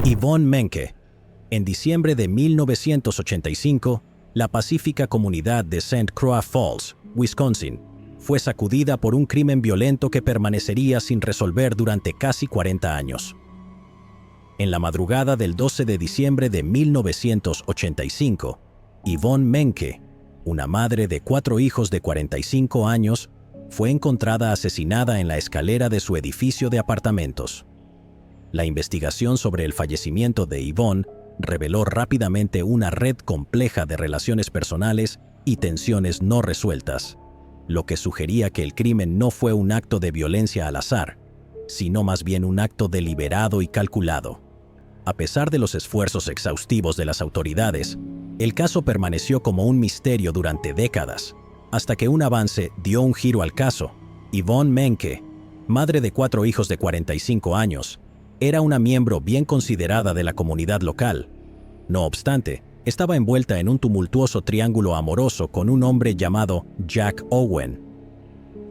Yvonne Menke. En diciembre de 1985, la pacífica comunidad de St. Croix Falls, Wisconsin, fue sacudida por un crimen violento que permanecería sin resolver durante casi 40 años. En la madrugada del 12 de diciembre de 1985, Yvonne Menke, una madre de 4 hijos de 45 años, fue encontrada asesinada en la escalera de su edificio de apartamentos. La investigación sobre el fallecimiento de Yvonne reveló rápidamente una red compleja de relaciones personales y tensiones no resueltas, lo que sugería que el crimen no fue un acto de violencia al azar, sino más bien un acto deliberado y calculado. A pesar de los esfuerzos exhaustivos de las autoridades, el caso permaneció como un misterio durante décadas, hasta que un avance dio un giro al caso. Yvonne Menke, madre de 4 hijos de 45 años, era una miembro bien considerada de la comunidad local. No obstante, estaba envuelta en un tumultuoso triángulo amoroso con un hombre llamado Jack Owen.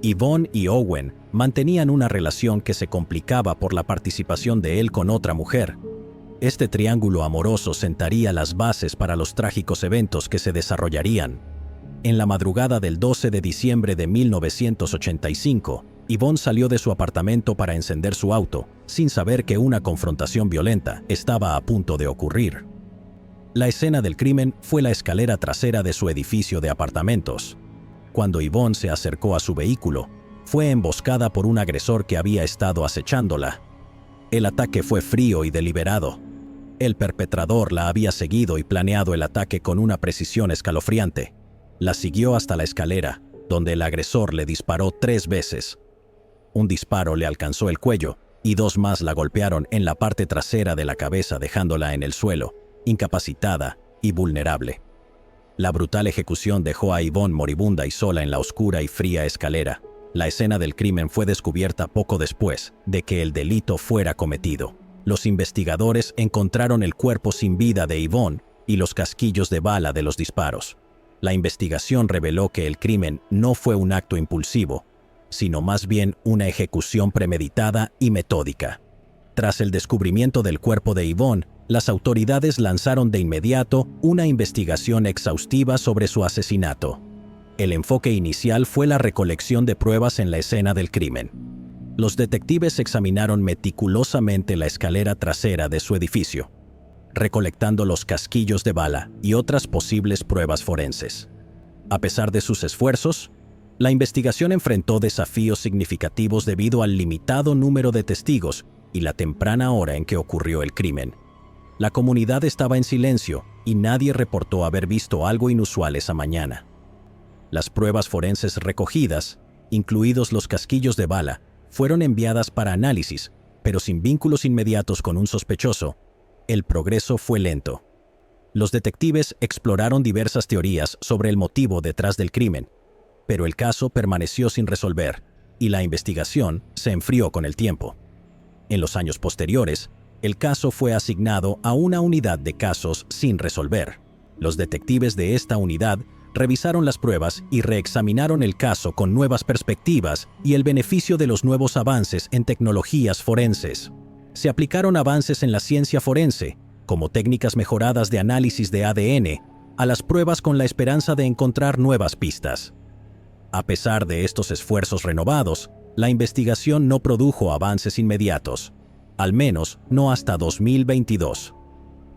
Yvonne y Owen mantenían una relación que se complicaba por la participación de él con otra mujer. Este triángulo amoroso sentaría las bases para los trágicos eventos que se desarrollarían. En la madrugada del 12 de diciembre de 1985, Yvonne salió de su apartamento para encender su auto, sin saber que una confrontación violenta estaba a punto de ocurrir. La escena del crimen fue la escalera trasera de su edificio de apartamentos. Cuando Yvonne se acercó a su vehículo, fue emboscada por un agresor que había estado acechándola. El ataque fue frío y deliberado. El perpetrador la había seguido y planeado el ataque con una precisión escalofriante. La siguió hasta la escalera, donde el agresor le disparó 3 veces. Un disparo le alcanzó el cuello y 2 más la golpearon en la parte trasera de la cabeza, dejándola en el suelo, incapacitada y vulnerable. La brutal ejecución dejó a Yvonne moribunda y sola en la oscura y fría escalera. La escena del crimen fue descubierta poco después de que el delito fuera cometido. Los investigadores encontraron el cuerpo sin vida de Yvonne y los casquillos de bala de los disparos. La investigación reveló que el crimen no fue un acto impulsivo, sino más bien una ejecución premeditada y metódica. Tras el descubrimiento del cuerpo de Yvonne, las autoridades lanzaron de inmediato una investigación exhaustiva sobre su asesinato. El enfoque inicial fue la recolección de pruebas en la escena del crimen. Los detectives examinaron meticulosamente la escalera trasera de su edificio, recolectando los casquillos de bala y otras posibles pruebas forenses. A pesar de sus esfuerzos, la investigación enfrentó desafíos significativos debido al limitado número de testigos y la temprana hora en que ocurrió el crimen. La comunidad estaba en silencio y nadie reportó haber visto algo inusual esa mañana. Las pruebas forenses recogidas, incluidos los casquillos de bala, fueron enviadas para análisis, pero sin vínculos inmediatos con un sospechoso. El progreso fue lento. Los detectives exploraron diversas teorías sobre el motivo detrás del crimen, pero el caso permaneció sin resolver y la investigación se enfrió con el tiempo. En los años posteriores, el caso fue asignado a una unidad de casos sin resolver. Los detectives de esta unidad revisaron las pruebas y reexaminaron el caso con nuevas perspectivas y el beneficio de los nuevos avances en tecnologías forenses. Se aplicaron avances en la ciencia forense, como técnicas mejoradas de análisis de ADN, a las pruebas con la esperanza de encontrar nuevas pistas. A pesar de estos esfuerzos renovados, la investigación no produjo avances inmediatos, al menos no hasta 2022.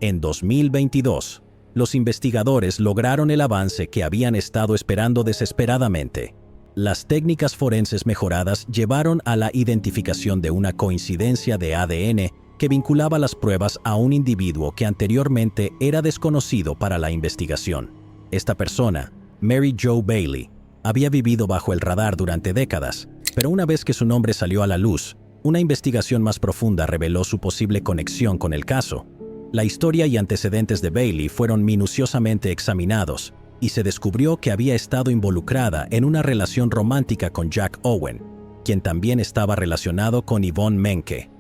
En 2022, los investigadores lograron el avance que habían estado esperando desesperadamente. Las técnicas forenses mejoradas llevaron a la identificación de una coincidencia de ADN que vinculaba las pruebas a un individuo que anteriormente era desconocido para la investigación. Esta persona, Mary Jo Bailey, había vivido bajo el radar durante décadas, pero una vez que su nombre salió a la luz, una investigación más profunda reveló su posible conexión con el caso. La historia y antecedentes de Bailey fueron minuciosamente examinados y se descubrió que había estado involucrada en una relación romántica con Jack Owen, quien también estaba relacionado con Yvonne Menke.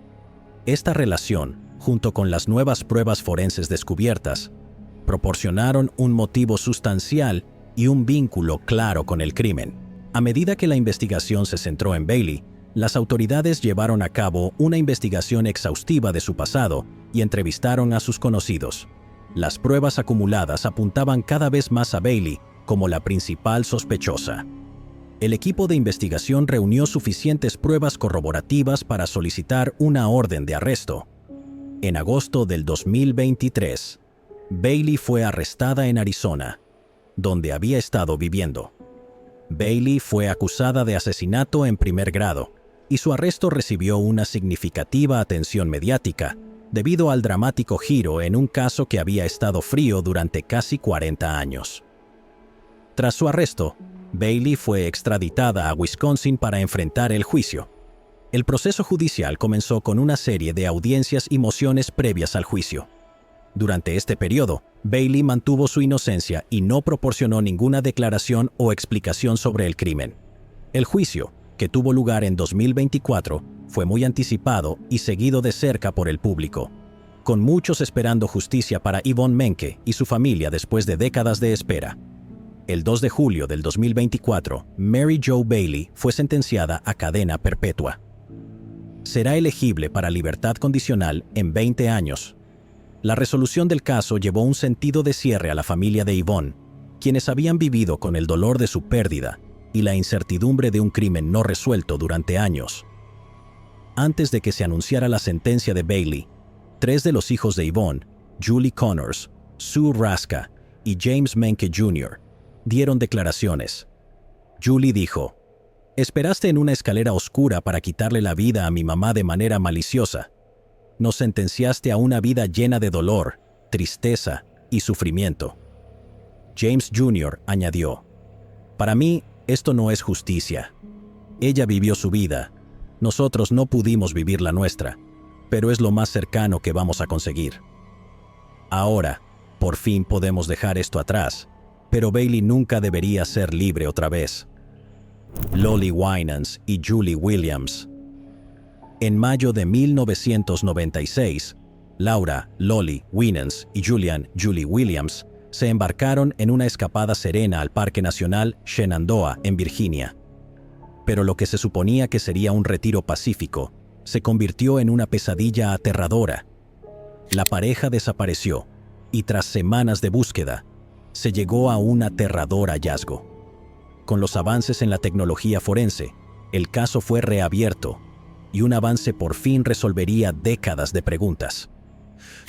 Esta relación, junto con las nuevas pruebas forenses descubiertas, proporcionaron un motivo sustancial y un vínculo claro con el crimen. A medida que la investigación se centró en Bailey, Las autoridades llevaron a cabo una investigación exhaustiva de su pasado y entrevistaron a sus conocidos. Las pruebas acumuladas apuntaban cada vez más a Bailey como la principal sospechosa. El equipo de investigación reunió suficientes pruebas corroborativas para solicitar una orden de arresto. En agosto del 2023, Bailey fue arrestada en Arizona, donde había estado viviendo. Bailey fue acusada de asesinato en primer grado, y su arresto recibió una significativa atención mediática debido al dramático giro en un caso que había estado frío durante casi 40 años. Tras su arresto, Bailey fue extraditada a Wisconsin para enfrentar el juicio. El proceso judicial comenzó con una serie de audiencias y mociones previas al juicio. Durante este periodo, Bailey mantuvo su inocencia y no proporcionó ninguna declaración o explicación sobre el crimen. El juicio, que tuvo lugar en 2024, fue muy anticipado y seguido de cerca por el público, con muchos esperando justicia para Yvonne Menke y su familia después de décadas de espera. El 2 de julio del 2024, Mary Jo Bailey fue sentenciada a cadena perpetua. Será elegible para libertad condicional en 20 años. La resolución del caso llevó un sentido de cierre a la familia de Yvonne, quienes habían vivido con el dolor de su pérdida y la incertidumbre de un crimen no resuelto durante años. Antes de que se anunciara la sentencia de Bailey, 3 de los hijos de Yvonne, Julie Connors, Sue Raska y James Menke Jr., dieron declaraciones. Julie dijo: «Esperaste en una escalera oscura para quitarle la vida a mi mamá de manera maliciosa. Nos sentenciaste a una vida llena de dolor, tristeza y sufrimiento». James Jr. añadió: «Para mí, esto no es justicia. Ella vivió su vida. Nosotros no pudimos vivir la nuestra, pero es lo más cercano que vamos a conseguir. Ahora, por fin podemos dejar esto atrás, pero Bailey nunca debería ser libre otra vez». Lolly Winans y Julie Williams. En mayo de 1996, Laura, Lolly Winans y Julie Williams se embarcaron en una escapada serena al Parque Nacional Shenandoah, en Virginia. Pero lo que se suponía que sería un retiro pacífico se convirtió en una pesadilla aterradora. La pareja desapareció y tras semanas de búsqueda, se llegó a un aterrador hallazgo. Con los avances en la tecnología forense, el caso fue reabierto y un avance por fin resolvería décadas de preguntas.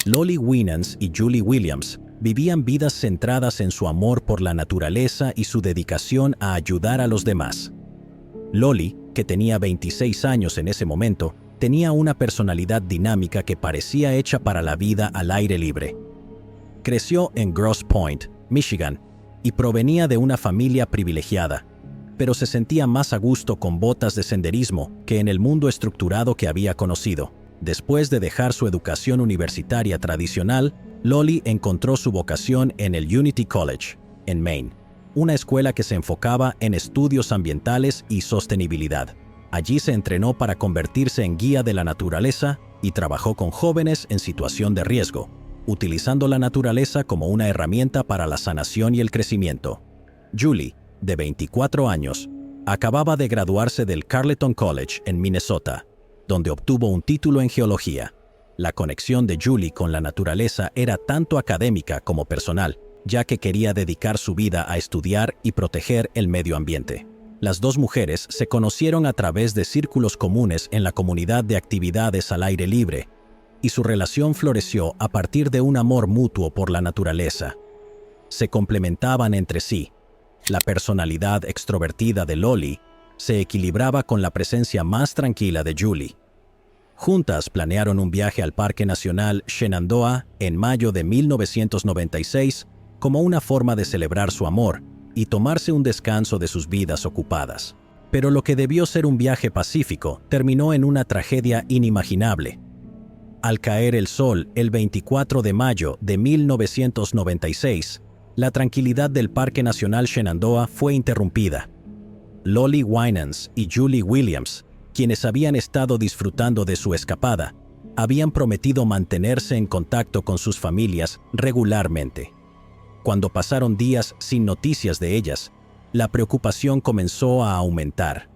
Lolly Winans y Julie Williams vivían vidas centradas en su amor por la naturaleza y su dedicación a ayudar a los demás. Lolly, que tenía 26 años en ese momento, tenía una personalidad dinámica que parecía hecha para la vida al aire libre. Creció en Grosse Pointe, Michigan, y provenía de una familia privilegiada, pero se sentía más a gusto con botas de senderismo que en el mundo estructurado que había conocido. Después de dejar su educación universitaria tradicional, Lolly encontró su vocación en el Unity College, en Maine, una escuela que se enfocaba en estudios ambientales y sostenibilidad. Allí se entrenó para convertirse en guía de la naturaleza y trabajó con jóvenes en situación de riesgo, utilizando la naturaleza como una herramienta para la sanación y el crecimiento. Julie, de 24 años, acababa de graduarse del Carleton College en Minnesota, donde obtuvo un título en geología. La conexión de Julie con la naturaleza era tanto académica como personal, ya que quería dedicar su vida a estudiar y proteger el medio ambiente. Las dos mujeres se conocieron a través de círculos comunes en la comunidad de actividades al aire libre, y su relación floreció a partir de un amor mutuo por la naturaleza. Se complementaban entre sí. La personalidad extrovertida de Lolly se equilibraba con la presencia más tranquila de Julie. Juntas planearon un viaje al Parque Nacional Shenandoah en mayo de 1996 como una forma de celebrar su amor y tomarse un descanso de sus vidas ocupadas. Pero lo que debió ser un viaje pacífico terminó en una tragedia inimaginable. Al caer el sol el 24 de mayo de 1996, la tranquilidad del Parque Nacional Shenandoah fue interrumpida. Lolly Winans y Julie Williams, quienes habían estado disfrutando de su escapada, habían prometido mantenerse en contacto con sus familias regularmente. Cuando pasaron días sin noticias de ellas, la preocupación comenzó a aumentar.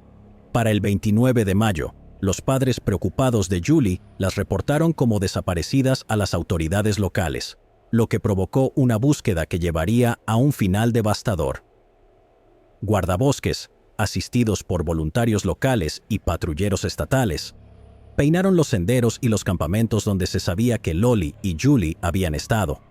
Para el 29 de mayo, los padres preocupados de Julie las reportaron como desaparecidas a las autoridades locales, lo que provocó una búsqueda que llevaría a un final devastador. Guardabosques, asistidos por voluntarios locales y patrulleros estatales, peinaron los senderos y los campamentos donde se sabía que Lolly y Julie habían estado.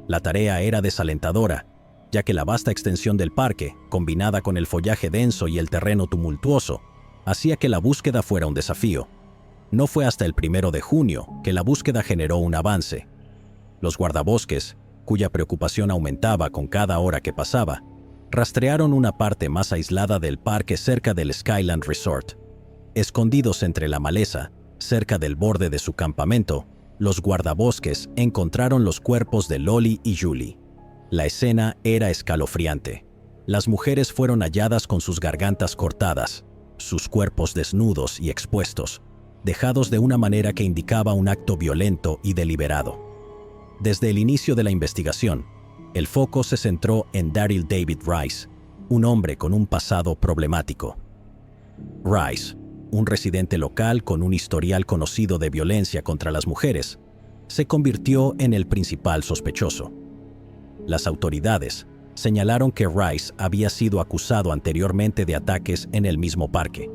La tarea era desalentadora, ya que la vasta extensión del parque, combinada con el follaje denso y el terreno tumultuoso, hacía que la búsqueda fuera un desafío. No fue hasta el 1 de junio que la búsqueda generó un avance. Los guardabosques, cuya preocupación aumentaba con cada hora que pasaba, rastrearon una parte más aislada del parque cerca del Skyland Resort. Escondidos entre la maleza, cerca del borde de su campamento, los guardabosques encontraron los cuerpos de Lolly y Julie. La escena era escalofriante. Las mujeres fueron halladas con sus gargantas cortadas, sus cuerpos desnudos y expuestos, dejados de una manera que indicaba un acto violento y deliberado. Desde el inicio de la investigación, el foco se centró en Daryl David Rice, un hombre con un pasado problemático. Rice, un residente local con un historial conocido de violencia contra las mujeres, se convirtió en el principal sospechoso. Las autoridades señalaron que Rice había sido acusado anteriormente de ataques en el mismo parque,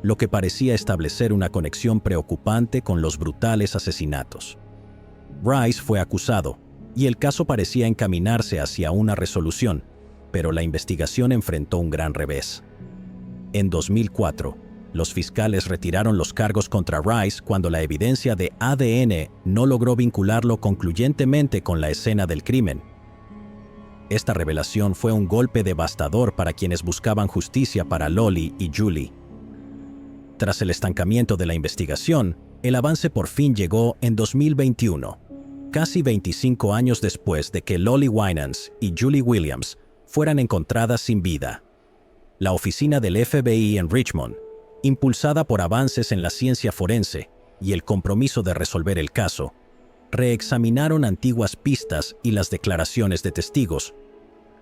lo que parecía establecer una conexión preocupante con los brutales asesinatos. Rice fue acusado, y el caso parecía encaminarse hacia una resolución, pero la investigación enfrentó un gran revés. En 2004, los fiscales retiraron los cargos contra Rice cuando la evidencia de ADN no logró vincularlo concluyentemente con la escena del crimen. Esta revelación fue un golpe devastador para quienes buscaban justicia para Lolly y Julie. Tras el estancamiento de la investigación, el avance por fin llegó en 2021, casi 25 años después de que Lolly Winans y Julie Williams fueran encontradas sin vida. La oficina del FBI en Richmond, impulsada por avances en la ciencia forense y el compromiso de resolver el caso, reexaminaron antiguas pistas y las declaraciones de testigos,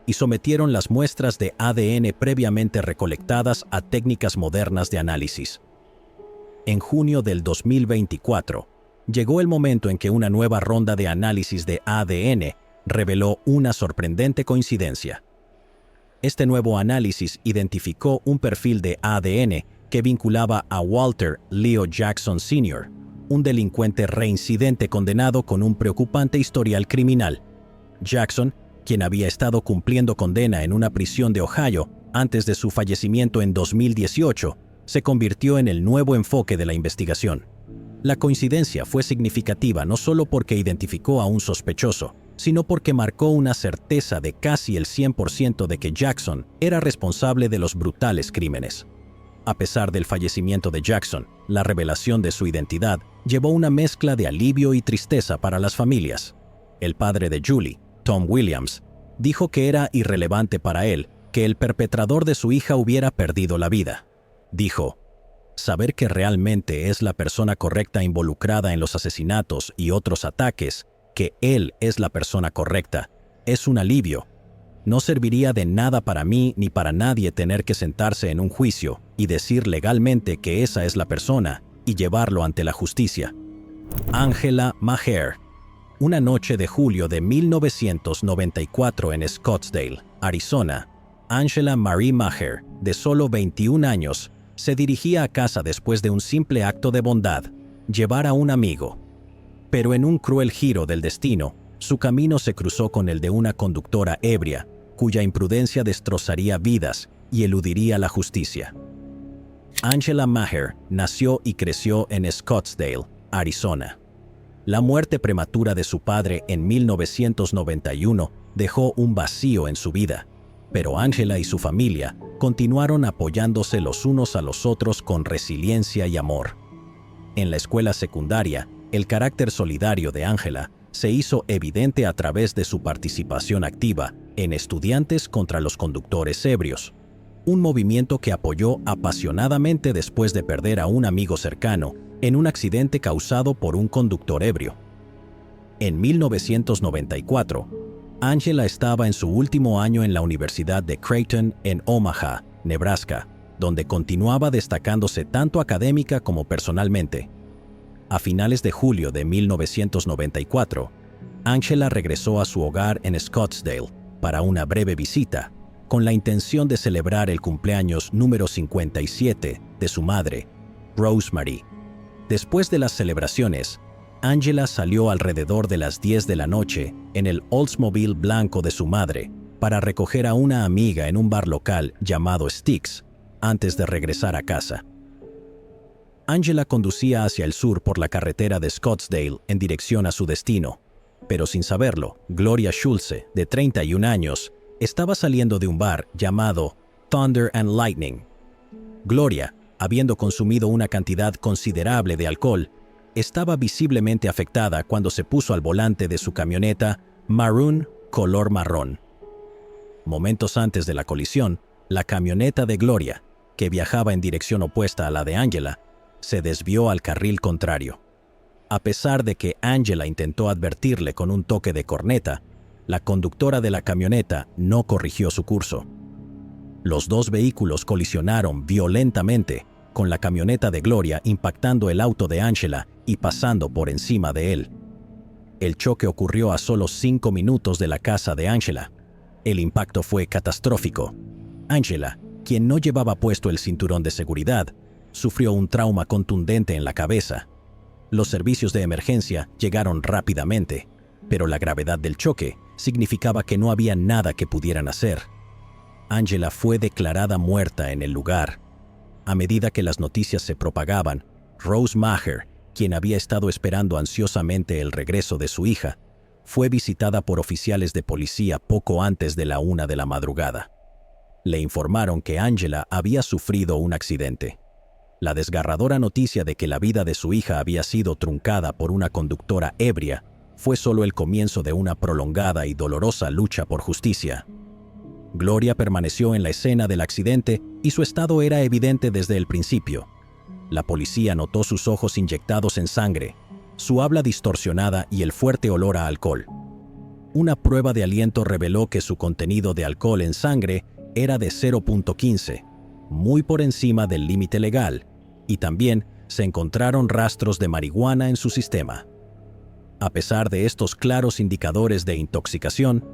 y sometieron las muestras de ADN previamente recolectadas a técnicas modernas de análisis. En junio del 2024, llegó el momento en que una nueva ronda de análisis de ADN reveló una sorprendente coincidencia. Este nuevo análisis identificó un perfil de ADN que vinculaba a Walter Leo Jackson Sr., un delincuente reincidente condenado con un preocupante historial criminal. Jackson, quien había estado cumpliendo condena en una prisión de Ohio antes de su fallecimiento en 2018, se convirtió en el nuevo enfoque de la investigación. La coincidencia fue significativa no solo porque identificó a un sospechoso, sino porque marcó una certeza de casi el 100% de que Jackson era responsable de los brutales crímenes. A pesar del fallecimiento de Jackson, la revelación de su identidad llevó una mezcla de alivio y tristeza para las familias. El padre de Julie, Tom Williams, dijo que era irrelevante para él que el perpetrador de su hija hubiera perdido la vida. Dijo: saber que realmente es la persona correcta involucrada en los asesinatos y otros ataques, que él es la persona correcta, es un alivio. No serviría de nada para mí ni para nadie tener que sentarse en un juicio y decir legalmente que esa es la persona y llevarlo ante la justicia. Angela Maher. Una noche de julio de 1994 en Scottsdale, Arizona, Angela Marie Maher, de solo 21 años, se dirigía a casa después de un simple acto de bondad, llevar a un amigo. Pero en un cruel giro del destino, su camino se cruzó con el de una conductora ebria, cuya imprudencia destrozaría vidas y eludiría la justicia. Angela Maher nació y creció en Scottsdale, Arizona. La muerte prematura de su padre en 1991 dejó un vacío en su vida, pero Angela y su familia continuaron apoyándose los unos a los otros con resiliencia y amor. En la escuela secundaria, el carácter solidario de Angela se hizo evidente a través de su participación activa en Estudiantes contra los Conductores Ebrios, un movimiento que apoyó apasionadamente después de perder a un amigo cercano en un accidente causado por un conductor ebrio. En 1994, Angela estaba en su último año en la Universidad de Creighton en Omaha, Nebraska, donde continuaba destacándose tanto académica como personalmente. A finales de julio de 1994, Angela regresó a su hogar en Scottsdale para una breve visita, con la intención de celebrar el cumpleaños número 57 de su madre, Rosemary. Después de las celebraciones, Angela salió alrededor de las 10 de la noche en el Oldsmobile blanco de su madre para recoger a una amiga en un bar local llamado Sticks, antes de regresar a casa. Angela conducía hacia el sur por la carretera de Scottsdale en dirección a su destino, pero sin saberlo, Gloria Schulze, de 31 años, estaba saliendo de un bar llamado Thunder and Lightning. Gloria, habiendo consumido una cantidad considerable de alcohol, estaba visiblemente afectada cuando se puso al volante de su camioneta Maroon color marrón. Momentos antes de la colisión, la camioneta de Gloria, que viajaba en dirección opuesta a la de Angela, se desvió al carril contrario. A pesar de que Angela intentó advertirle con un toque de corneta, la conductora de la camioneta no corrigió su curso. Los dos vehículos colisionaron violentamente, con la camioneta de Gloria impactando el auto de Angela y pasando por encima de él. El choque ocurrió a solo 5 minutos de la casa de Angela. El impacto fue catastrófico. Angela, quien no llevaba puesto el cinturón de seguridad, sufrió un trauma contundente en la cabeza. Los servicios de emergencia llegaron rápidamente, pero la gravedad del choque significaba que no había nada que pudieran hacer. Angela fue declarada muerta en el lugar. A medida que las noticias se propagaban, Rose Maher, quien había estado esperando ansiosamente el regreso de su hija, fue visitada por oficiales de policía poco antes de la 1 de la madrugada. Le informaron que Angela había sufrido un accidente. La desgarradora noticia de que la vida de su hija había sido truncada por una conductora ebria fue solo el comienzo de una prolongada y dolorosa lucha por justicia. Gloria permaneció en la escena del accidente y su estado era evidente desde el principio. La policía notó sus ojos inyectados en sangre, su habla distorsionada y el fuerte olor a alcohol. Una prueba de aliento reveló que su contenido de alcohol en sangre era de 0.15, muy por encima del límite legal, y también se encontraron rastros de marihuana en su sistema. A pesar de estos claros indicadores de intoxicación,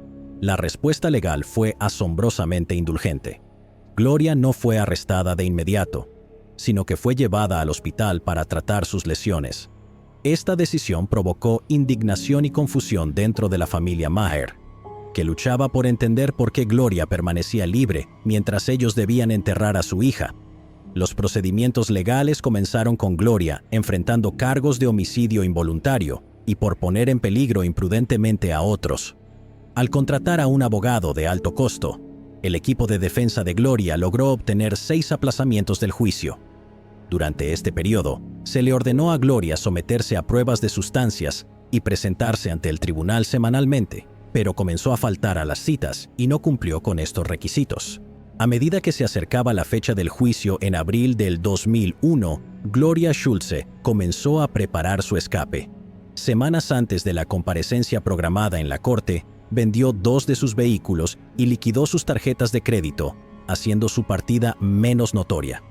la respuesta legal fue asombrosamente indulgente. Gloria no fue arrestada de inmediato, sino que fue llevada al hospital para tratar sus lesiones. Esta decisión provocó indignación y confusión dentro de la familia Maher, que luchaba por entender por qué Gloria permanecía libre mientras ellos debían enterrar a su hija. Los procedimientos legales comenzaron con Gloria enfrentando cargos de homicidio involuntario y por poner en peligro imprudentemente a otros. Al contratar a un abogado de alto costo, el equipo de defensa de Gloria logró obtener 6 aplazamientos del juicio. Durante este periodo, se le ordenó a Gloria someterse a pruebas de sustancias y presentarse ante el tribunal semanalmente, pero comenzó a faltar a las citas y no cumplió con estos requisitos. A medida que se acercaba la fecha del juicio en abril del 2001, Gloria Schulze comenzó a preparar su escape. Semanas antes de la comparecencia programada en la corte, vendió 2 de sus vehículos y liquidó sus tarjetas de crédito, haciendo su partida menos notoria.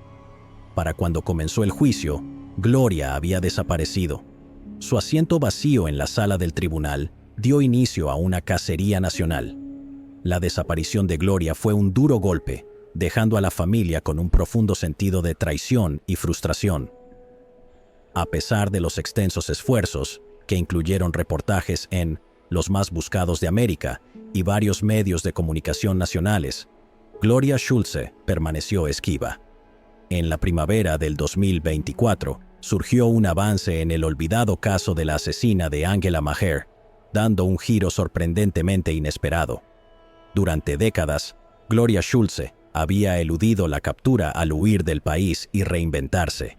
Para cuando comenzó el juicio, Gloria había desaparecido. Su asiento vacío en la sala del tribunal dio inicio a una cacería nacional. La desaparición de Gloria fue un duro golpe, dejando a la familia con un profundo sentido de traición y frustración. A pesar de los extensos esfuerzos, que incluyeron reportajes en Los Más Buscados de América y varios medios de comunicación nacionales, Gloria Schulze permaneció esquiva. En la primavera del 2024, surgió un avance en el olvidado caso de la asesina de Angela Maher, dando un giro sorprendentemente inesperado. Durante décadas, Gloria Schulze había eludido la captura al huir del país y reinventarse.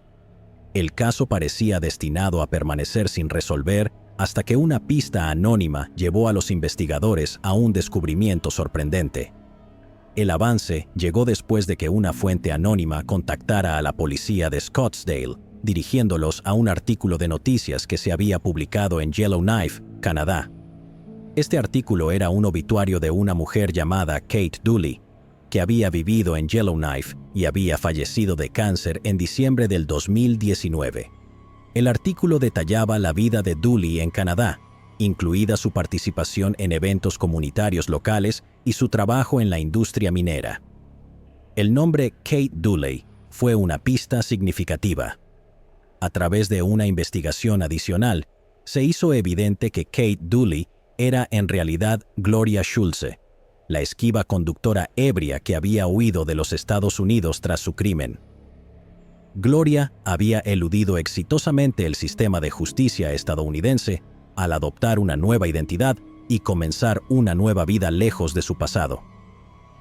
El caso parecía destinado a permanecer sin resolver hasta que una pista anónima llevó a los investigadores a un descubrimiento sorprendente. El avance llegó después de que una fuente anónima contactara a la policía de Scottsdale, dirigiéndolos a un artículo de noticias que se había publicado en Yellowknife, Canadá. Este artículo era un obituario de una mujer llamada Kate Dooley, que había vivido en Yellowknife y había fallecido de cáncer en diciembre del 2019. El artículo detallaba la vida de Dooley en Canadá, incluida su participación en eventos comunitarios locales y su trabajo en la industria minera. El nombre Kate Dooley fue una pista significativa. A través de una investigación adicional, se hizo evidente que Kate Dooley era en realidad Gloria Schulze, la esquiva conductora ebria que había huido de los Estados Unidos tras su crimen. Gloria había eludido exitosamente el sistema de justicia estadounidense al adoptar una nueva identidad y comenzar una nueva vida lejos de su pasado.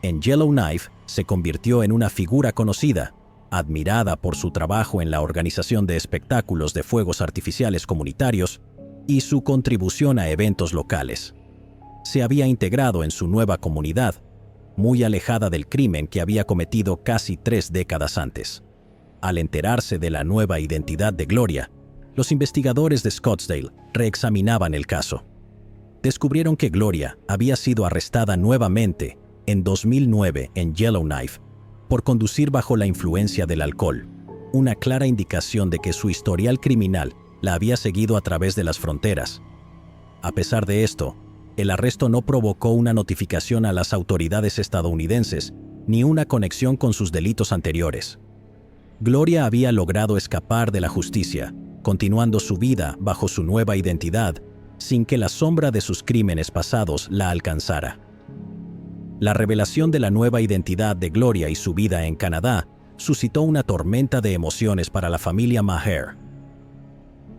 En Yellowknife se convirtió en una figura conocida, admirada por su trabajo en la organización de espectáculos de fuegos artificiales comunitarios y su contribución a eventos locales. Se había integrado en su nueva comunidad, muy alejada del crimen que había cometido casi 3 décadas antes. Al enterarse de la nueva identidad de Gloria, los investigadores de Scottsdale reexaminaban el caso. Descubrieron que Gloria había sido arrestada nuevamente en 2009 en Yellowknife por conducir bajo la influencia del alcohol, una clara indicación de que su historial criminal la había seguido a través de las fronteras. A pesar de esto, el arresto no provocó una notificación a las autoridades estadounidenses ni una conexión con sus delitos anteriores. Gloria había logrado escapar de la justicia, continuando su vida bajo su nueva identidad, sin que la sombra de sus crímenes pasados la alcanzara. La revelación de la nueva identidad de Gloria y su vida en Canadá suscitó una tormenta de emociones para la familia Maher.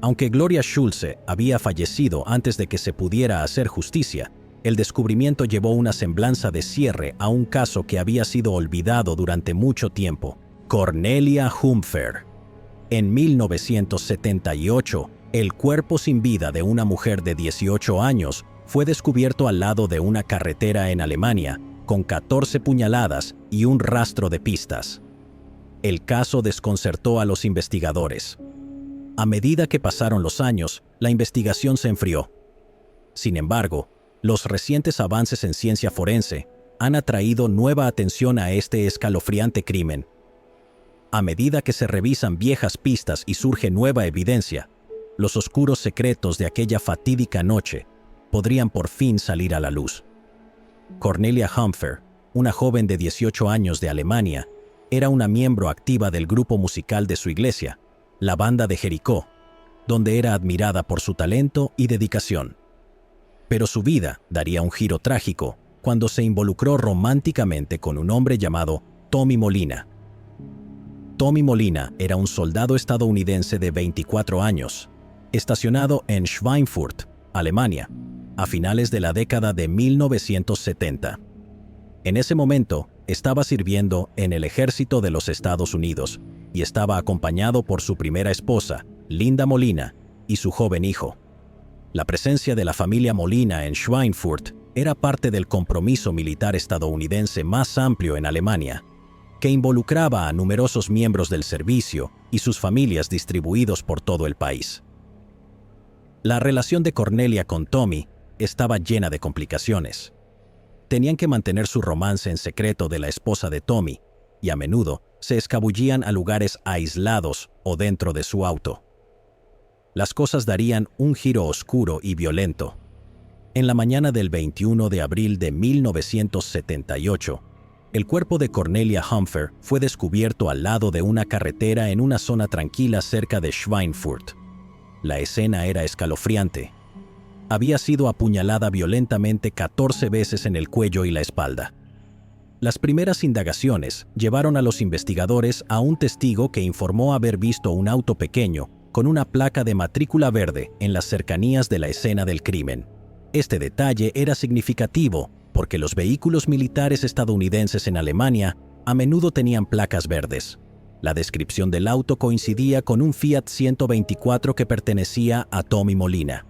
Aunque Gloria Schulze había fallecido antes de que se pudiera hacer justicia, el descubrimiento llevó una semblanza de cierre a un caso que había sido olvidado durante mucho tiempo: Cornelia Humphrey. En 1978, el cuerpo sin vida de una mujer de 18 años fue descubierto al lado de una carretera en Alemania, con 14 puñaladas y un rastro de pistas. El caso desconcertó a los investigadores. A medida que pasaron los años, la investigación se enfrió. Sin embargo, los recientes avances en ciencia forense han atraído nueva atención a este escalofriante crimen. A medida que se revisan viejas pistas y surge nueva evidencia, los oscuros secretos de aquella fatídica noche podrían por fin salir a la luz. Cornelia Humphrey, una joven de 18 años de Alemania, era una miembro activa del grupo musical de su iglesia, la Banda de Jericó, donde era admirada por su talento y dedicación. Pero su vida daría un giro trágico cuando se involucró románticamente con un hombre llamado Tommy Molina. Tommy Molina era un soldado estadounidense de 24 años, estacionado en Schweinfurt, Alemania, a finales de la década de 1970. En ese momento, estaba sirviendo en el ejército de los Estados Unidos y estaba acompañado por su primera esposa, Linda Molina, y su joven hijo. La presencia de la familia Molina en Schweinfurt era parte del compromiso militar estadounidense más amplio en Alemania, que involucraba a numerosos miembros del servicio y sus familias distribuidos por todo el país. La relación de Cornelia con Tommy estaba llena de complicaciones. Tenían que mantener su romance en secreto de la esposa de Tommy, y a menudo se escabullían a lugares aislados o dentro de su auto. Las cosas darían un giro oscuro y violento. En la mañana del 21 de abril de 1978, el cuerpo de Cornelia Humphrey fue descubierto al lado de una carretera en una zona tranquila cerca de Schweinfurt. La escena era escalofriante. Había sido apuñalada violentamente 14 veces en el cuello y la espalda. Las primeras indagaciones llevaron a los investigadores a un testigo que informó haber visto un auto pequeño con una placa de matrícula verde en las cercanías de la escena del crimen. Este detalle era significativo porque los vehículos militares estadounidenses en Alemania a menudo tenían placas verdes. La descripción del auto coincidía con un Fiat 124 que pertenecía a Tommy Molina.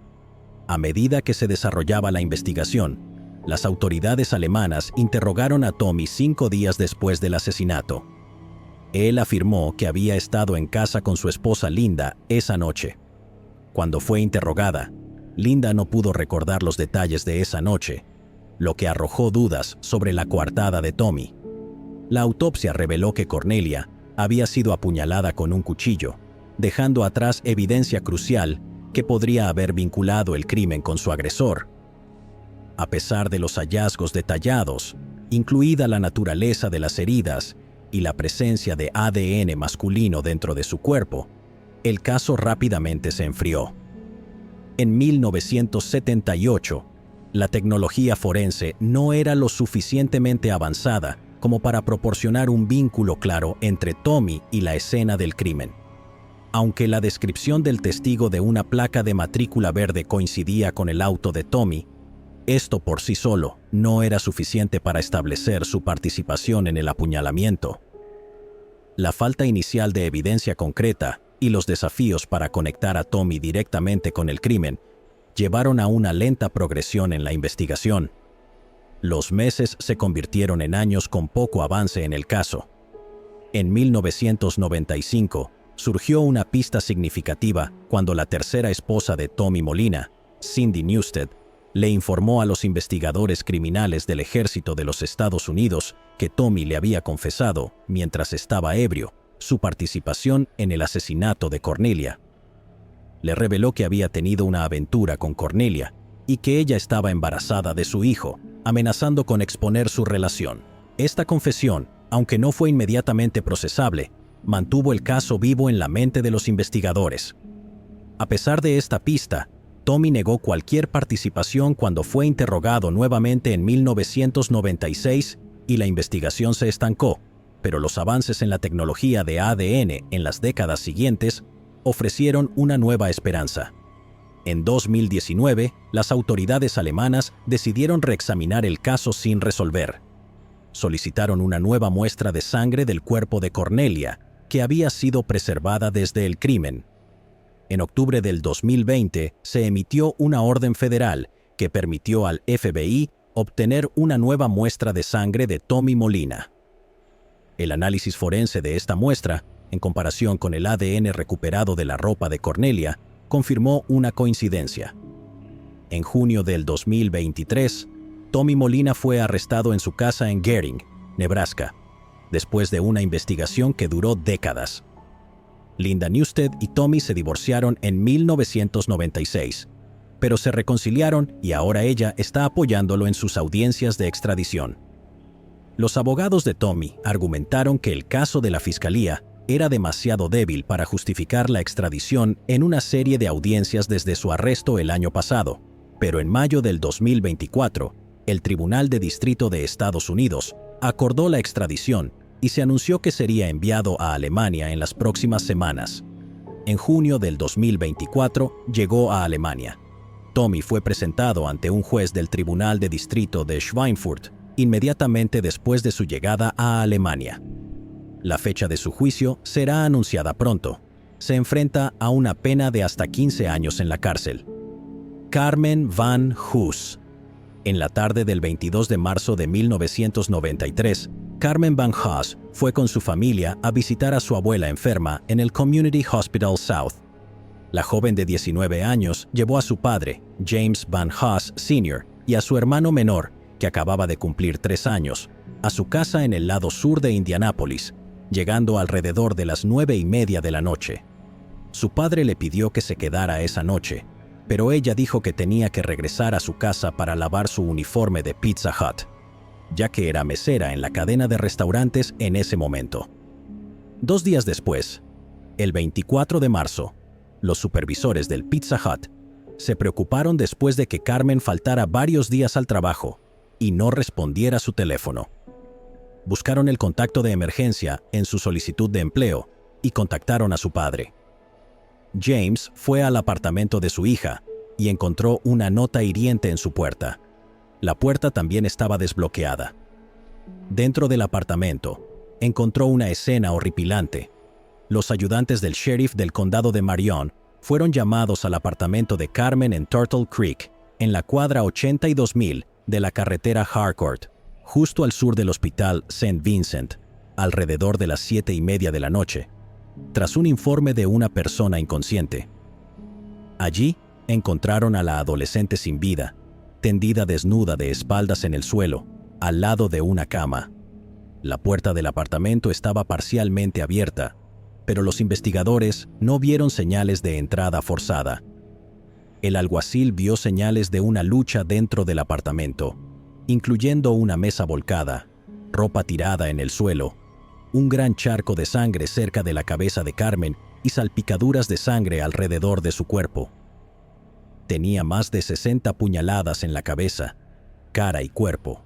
A medida que se desarrollaba la investigación, las autoridades alemanas interrogaron a Tommy 5 días después del asesinato. Él afirmó que había estado en casa con su esposa Linda esa noche. Cuando fue interrogada, Linda no pudo recordar los detalles de esa noche, lo que arrojó dudas sobre la coartada de Tommy. La autopsia reveló que Cornelia había sido apuñalada con un cuchillo, dejando atrás evidencia crucial que podría haber vinculado el crimen con su agresor. A pesar de los hallazgos detallados, incluida la naturaleza de las heridas y la presencia de ADN masculino dentro de su cuerpo, el caso rápidamente se enfrió. En 1978, la tecnología forense no era lo suficientemente avanzada como para proporcionar un vínculo claro entre Tommy y la escena del crimen. Aunque la descripción del testigo de una placa de matrícula verde coincidía con el auto de Tommy, esto por sí solo no era suficiente para establecer su participación en el apuñalamiento. La falta inicial de evidencia concreta y los desafíos para conectar a Tommy directamente con el crimen llevaron a una lenta progresión en la investigación. Los meses se convirtieron en años con poco avance en el caso. En 1995, surgió una pista significativa cuando la tercera esposa de Tommy Molina, Cindy Newsted, le informó a los investigadores criminales del Ejército de los Estados Unidos que Tommy le había confesado, mientras estaba ebrio, su participación en el asesinato de Cornelia. Le reveló que había tenido una aventura con Cornelia y que ella estaba embarazada de su hijo, amenazando con exponer su relación. Esta confesión, aunque no fue inmediatamente procesable, mantuvo el caso vivo en la mente de los investigadores. A pesar de esta pista, Tommy negó cualquier participación cuando fue interrogado nuevamente en 1996 y la investigación se estancó, pero los avances en la tecnología de ADN en las décadas siguientes ofrecieron una nueva esperanza. En 2019, las autoridades alemanas decidieron reexaminar el caso sin resolver. Solicitaron una nueva muestra de sangre del cuerpo de Cornelia, que había sido preservada desde el crimen. En octubre del 2020 se emitió una orden federal que permitió al FBI obtener una nueva muestra de sangre de Tommy Molina. El análisis forense de esta muestra, en comparación con el ADN recuperado de la ropa de Cornelia, confirmó una coincidencia. En junio del 2023, Tommy Molina fue arrestado en su casa en Gering, Nebraska, después de una investigación que duró décadas. Linda Newsted y Tommy se divorciaron en 1996, pero se reconciliaron y ahora ella está apoyándolo en sus audiencias de extradición. Los abogados de Tommy argumentaron que el caso de la fiscalía era demasiado débil para justificar la extradición en una serie de audiencias desde su arresto el año pasado, pero en mayo del 2024, el Tribunal de Distrito de Estados Unidos acordó la extradición y se anunció que sería enviado a Alemania en las próximas semanas. En junio del 2024 llegó a Alemania. Tommy fue presentado ante un juez del Tribunal de Distrito de Schweinfurt inmediatamente después de su llegada a Alemania. La fecha de su juicio será anunciada pronto. Se enfrenta a una pena de hasta 15 años en la cárcel. Carmen Van Huss. En la tarde del 22 de marzo de 1993, Carmen Van Huss fue con su familia a visitar a su abuela enferma en el Community Hospital South. La joven de 19 años llevó a su padre, James Van Huss Sr., y a su hermano menor, que acababa de cumplir 3 años, a su casa en el lado sur de Indianápolis, llegando alrededor de las 9:30 de la noche. Su padre le pidió que se quedara esa noche, pero ella dijo que tenía que regresar a su casa para lavar su uniforme de Pizza Hut, ya que era mesera en la cadena de restaurantes en ese momento. 2 días después, el 24 de marzo, los supervisores del Pizza Hut se preocuparon después de que Carmen faltara varios días al trabajo y no respondiera su teléfono. Buscaron el contacto de emergencia en su solicitud de empleo y contactaron a su padre. James fue al apartamento de su hija y encontró una nota hiriente en su puerta. La puerta también estaba desbloqueada. Dentro del apartamento, encontró una escena horripilante. Los ayudantes del sheriff del condado de Marion fueron llamados al apartamento de Carmen en Turtle Creek, en la cuadra 82,000 de la carretera Harcourt, justo al sur del hospital St. Vincent, alrededor de las 7:30 de la noche, tras un informe de una persona inconsciente. Allí encontraron a la adolescente sin vida, tendida desnuda de espaldas en el suelo, al lado de una cama. La puerta del apartamento estaba parcialmente abierta, pero los investigadores no vieron señales de entrada forzada. El alguacil vio señales de una lucha dentro del apartamento, incluyendo una mesa volcada, ropa tirada en el suelo, un gran charco de sangre cerca de la cabeza de Carmen y salpicaduras de sangre alrededor de su cuerpo. Tenía más de 60 puñaladas en la cabeza, cara y cuerpo.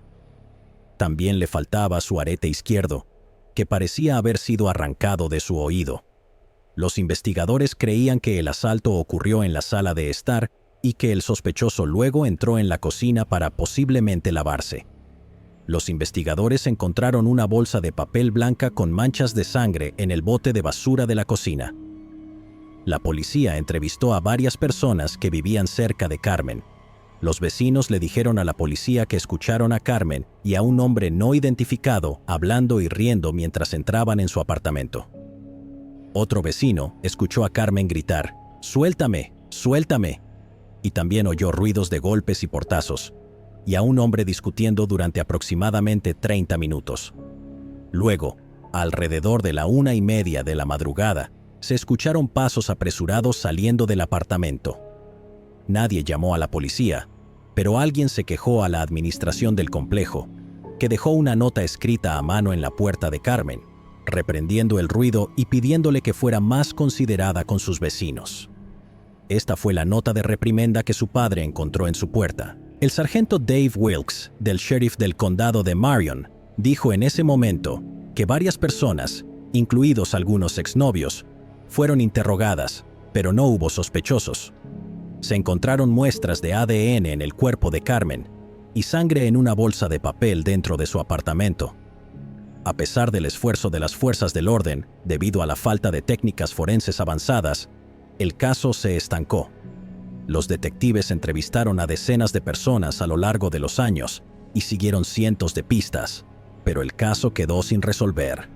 También le faltaba su arete izquierdo, que parecía haber sido arrancado de su oído. Los investigadores creían que el asalto ocurrió en la sala de estar y que el sospechoso luego entró en la cocina para posiblemente lavarse. Los investigadores encontraron una bolsa de papel blanca con manchas de sangre en el bote de basura de la cocina. La policía entrevistó a varias personas que vivían cerca de Carmen. Los vecinos le dijeron a la policía que escucharon a Carmen y a un hombre no identificado hablando y riendo mientras entraban en su apartamento. Otro vecino escuchó a Carmen gritar, «¡Suéltame! ¡Suéltame!», y también oyó ruidos de golpes y portazos, y a un hombre discutiendo durante aproximadamente 30 minutos. Luego, alrededor de la 1:30 de la madrugada, se escucharon pasos apresurados saliendo del apartamento. Nadie llamó a la policía, pero alguien se quejó a la administración del complejo, que dejó una nota escrita a mano en la puerta de Carmen, reprendiendo el ruido y pidiéndole que fuera más considerada con sus vecinos. Esta fue la nota de reprimenda que su padre encontró en su puerta. El sargento Dave Wilkes, del sheriff del condado de Marion, dijo en ese momento que varias personas, incluidos algunos exnovios, fueron interrogadas, pero no hubo sospechosos. Se encontraron muestras de ADN en el cuerpo de Carmen y sangre en una bolsa de papel dentro de su apartamento. A pesar del esfuerzo de las fuerzas del orden, debido a la falta de técnicas forenses avanzadas, el caso se estancó. Los detectives entrevistaron a decenas de personas a lo largo de los años y siguieron cientos de pistas, pero el caso quedó sin resolver.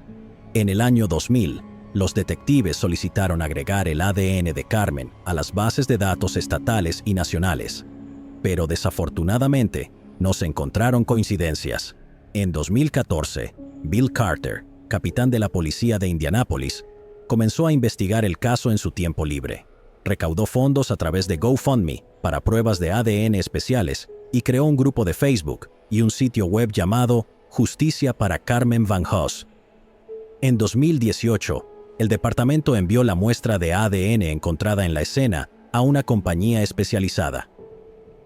En el año 2000, los detectives solicitaron agregar el ADN de Carmen a las bases de datos estatales y nacionales, pero desafortunadamente no se encontraron coincidencias. En 2014, Bill Carter, capitán de la policía de Indianápolis, comenzó a investigar el caso en su tiempo libre. Recaudó fondos a través de GoFundMe para pruebas de ADN especiales y creó un grupo de Facebook y un sitio web llamado Justicia para Carmen Van Hoss. En 2018, el departamento envió la muestra de ADN encontrada en la escena a una compañía especializada.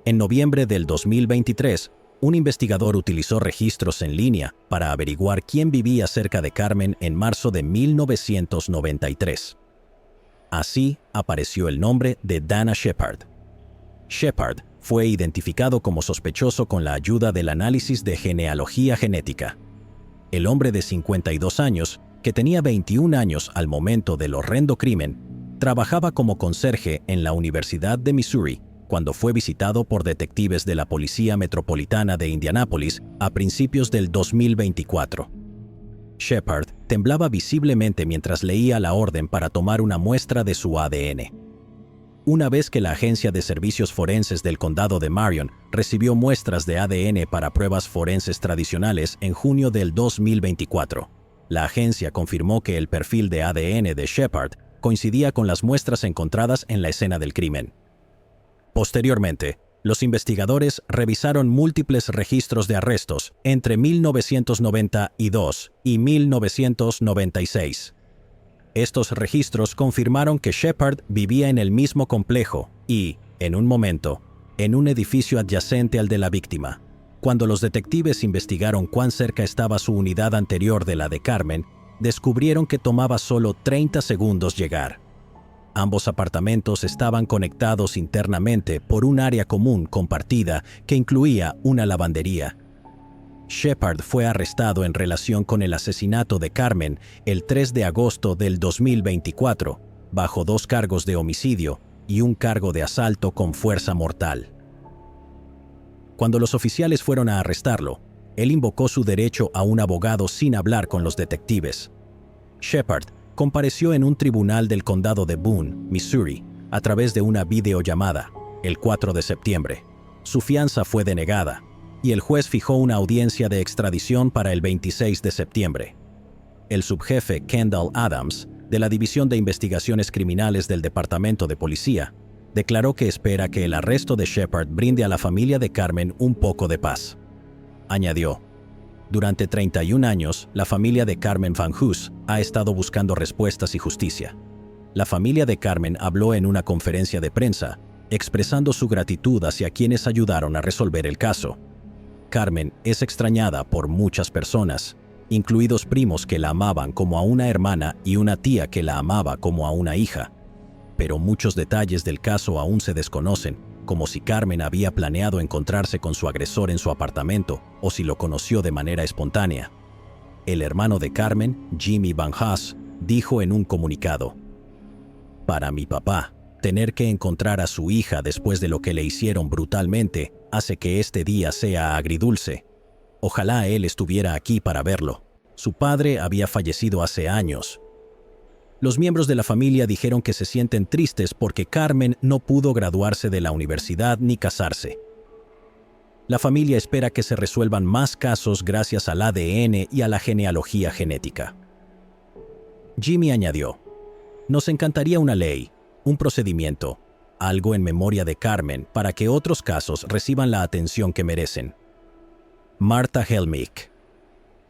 En noviembre del 2023, un investigador utilizó registros en línea para averiguar quién vivía cerca de Carmen en marzo de 1993. Así apareció el nombre de Dana Shepard. Shepard fue identificado como sospechoso con la ayuda del análisis de genealogía genética. El hombre de 52 años, que tenía 21 años al momento del horrendo crimen, trabajaba como conserje en la Universidad de Missouri cuando fue visitado por detectives de la Policía Metropolitana de Indianápolis a principios del 2024. Shepard temblaba visiblemente mientras leía la orden para tomar una muestra de su ADN. Una vez que la Agencia de Servicios Forenses del Condado de Marion recibió muestras de ADN para pruebas forenses tradicionales en junio del 2024, la agencia confirmó que el perfil de ADN de Shepard coincidía con las muestras encontradas en la escena del crimen. Posteriormente, los investigadores revisaron múltiples registros de arrestos entre 1992 y 1996. Estos registros confirmaron que Shepard vivía en el mismo complejo y, en un momento, en un edificio adyacente al de la víctima. Cuando los detectives investigaron cuán cerca estaba su unidad anterior de la de Carmen, descubrieron que tomaba solo 30 segundos llegar. Ambos apartamentos estaban conectados internamente por un área común compartida que incluía una lavandería. Shepard fue arrestado en relación con el asesinato de Carmen el 3 de agosto del 2024, bajo 2 cargos de homicidio y un cargo de asalto con fuerza mortal. Cuando los oficiales fueron a arrestarlo, él invocó su derecho a un abogado sin hablar con los detectives. Shepard compareció en un tribunal del condado de Boone, Missouri, a través de una videollamada, el 4 de septiembre. Su fianza fue denegada, y el juez fijó una audiencia de extradición para el 26 de septiembre. El subjefe Kendall Adams, de la División de Investigaciones Criminales del Departamento de Policía, declaró que espera que el arresto de Shepard brinde a la familia de Carmen un poco de paz. Añadió: durante 31 años, la familia de Carmen Van Hoos ha estado buscando respuestas y justicia. La familia de Carmen habló en una conferencia de prensa, expresando su gratitud hacia quienes ayudaron a resolver el caso. Carmen es extrañada por muchas personas, incluidos primos que la amaban como a una hermana y una tía que la amaba como a una hija. Pero muchos detalles del caso aún se desconocen, como si Carmen había planeado encontrarse con su agresor en su apartamento o si lo conoció de manera espontánea. El hermano de Carmen, Jimmy Van Haas, dijo en un comunicado: «Para mi papá, tener que encontrar a su hija después de lo que le hicieron brutalmente hace que este día sea agridulce. Ojalá él estuviera aquí para verlo. Su padre había fallecido hace años». Los miembros de la familia dijeron que se sienten tristes porque Carmen no pudo graduarse de la universidad ni casarse. La familia espera que se resuelvan más casos gracias al ADN y a la genealogía genética. Jimmy añadió: «Nos encantaría una ley, un procedimiento, algo en memoria de Carmen para que otros casos reciban la atención que merecen». Martha Helmick.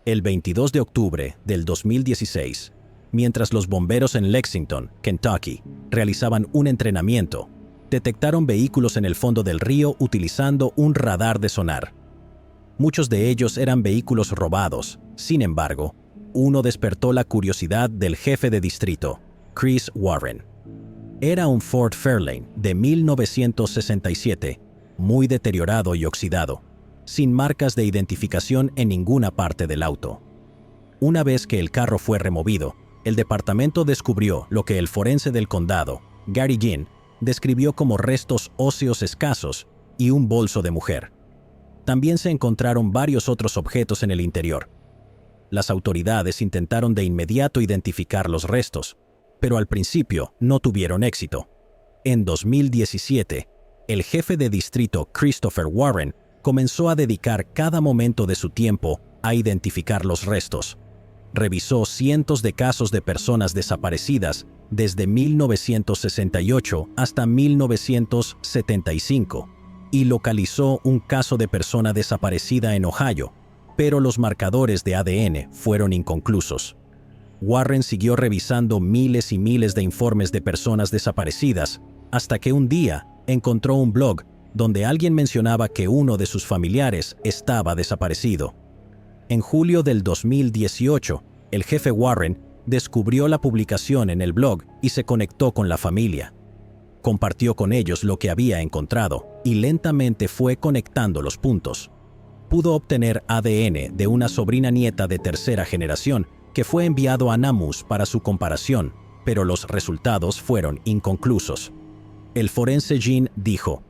El 22 de octubre del 2016, mientras los bomberos en Lexington, Kentucky, realizaban un entrenamiento, detectaron vehículos en el fondo del río utilizando un radar de sonar. Muchos de ellos eran vehículos robados. Sin embargo, uno despertó la curiosidad del jefe de distrito, Chris Warren. Era un Ford Fairlane de 1967, muy deteriorado y oxidado, sin marcas de identificación en ninguna parte del auto. Una vez que el carro fue removido, el departamento descubrió lo que el forense del condado, Gary Ginn, describió como restos óseos escasos y un bolso de mujer. También se encontraron varios otros objetos en el interior. Las autoridades intentaron de inmediato identificar los restos, pero al principio no tuvieron éxito. En 2017, el jefe de distrito Christopher Warren comenzó a dedicar cada momento de su tiempo a identificar los restos. Revisó cientos de casos de personas desaparecidas desde 1968 hasta 1975 y localizó un caso de persona desaparecida en Ohio, pero los marcadores de ADN fueron inconclusos. Warren siguió revisando miles y miles de informes de personas desaparecidas hasta que un día encontró un blog donde alguien mencionaba que uno de sus familiares estaba desaparecido. En julio del 2018, el jefe Warren descubrió la publicación en el blog y se conectó con la familia. Compartió con ellos lo que había encontrado y lentamente fue conectando los puntos. Pudo obtener ADN de una sobrina nieta de tercera generación que fue enviado a NAMUS para su comparación, pero los resultados fueron inconclusos. El forense Ginn dijo: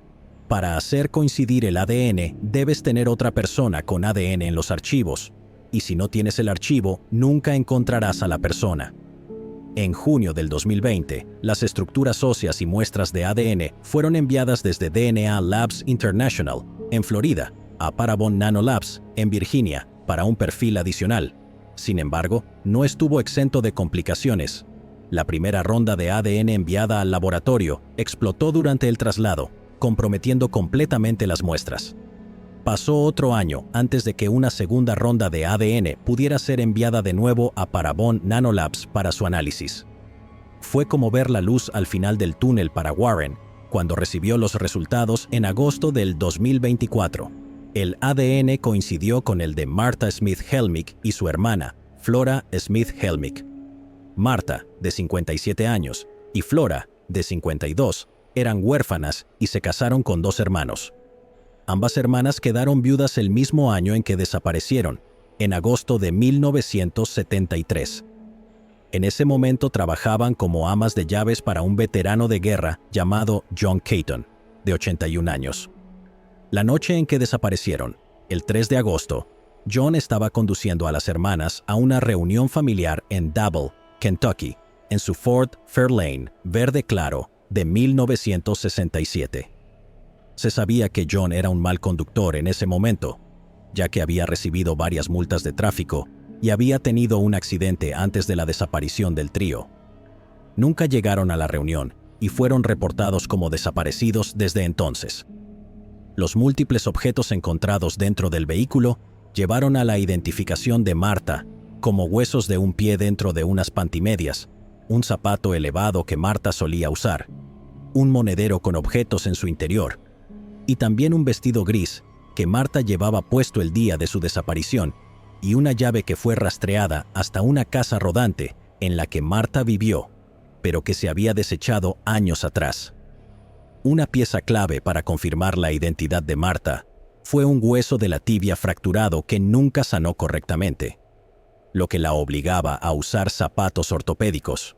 «Para hacer coincidir el ADN, debes tener otra persona con ADN en los archivos, y si no tienes el archivo, nunca encontrarás a la persona». En junio del 2020, las estructuras óseas y muestras de ADN fueron enviadas desde DNA Labs International, en Florida, a Parabon Nanolabs, en Virginia, para un perfil adicional. Sin embargo, no estuvo exento de complicaciones. La primera ronda de ADN enviada al laboratorio explotó durante el traslado, comprometiendo completamente las muestras. Pasó otro año antes de que una segunda ronda de ADN pudiera ser enviada de nuevo a Parabon Nanolabs para su análisis. Fue como ver la luz al final del túnel para Warren, cuando recibió los resultados en agosto del 2024. El ADN coincidió con el de Martha Smith Helmick y su hermana, Flora Smith Helmick. Martha, de 57 años, y Flora, de 52, eran huérfanas y se casaron con 2 hermanos. Ambas hermanas quedaron viudas el mismo año en que desaparecieron, en agosto de 1973. En ese momento trabajaban como amas de llaves para un veterano de guerra llamado John Caton, de 81 años. La noche en que desaparecieron, el 3 de agosto, John estaba conduciendo a las hermanas a una reunión familiar en Double, Kentucky, en su Ford Fairlane verde claro de 1967. Se sabía que John era un mal conductor en ese momento, ya que había recibido varias multas de tráfico y había tenido un accidente antes de la desaparición del trío. Nunca llegaron a la reunión y fueron reportados como desaparecidos desde entonces. Los múltiples objetos encontrados dentro del vehículo llevaron a la identificación de Martha, como huesos de un pie dentro de unas pantimedias, un zapato elevado que Martha solía usar, un monedero con objetos en su interior, y también un vestido gris que Martha llevaba puesto el día de su desaparición, y una llave que fue rastreada hasta una casa rodante en la que Martha vivió, pero que se había desechado años atrás. Una pieza clave para confirmar la identidad de Martha fue un hueso de la tibia fracturado que nunca sanó correctamente, lo que la obligaba a usar zapatos ortopédicos.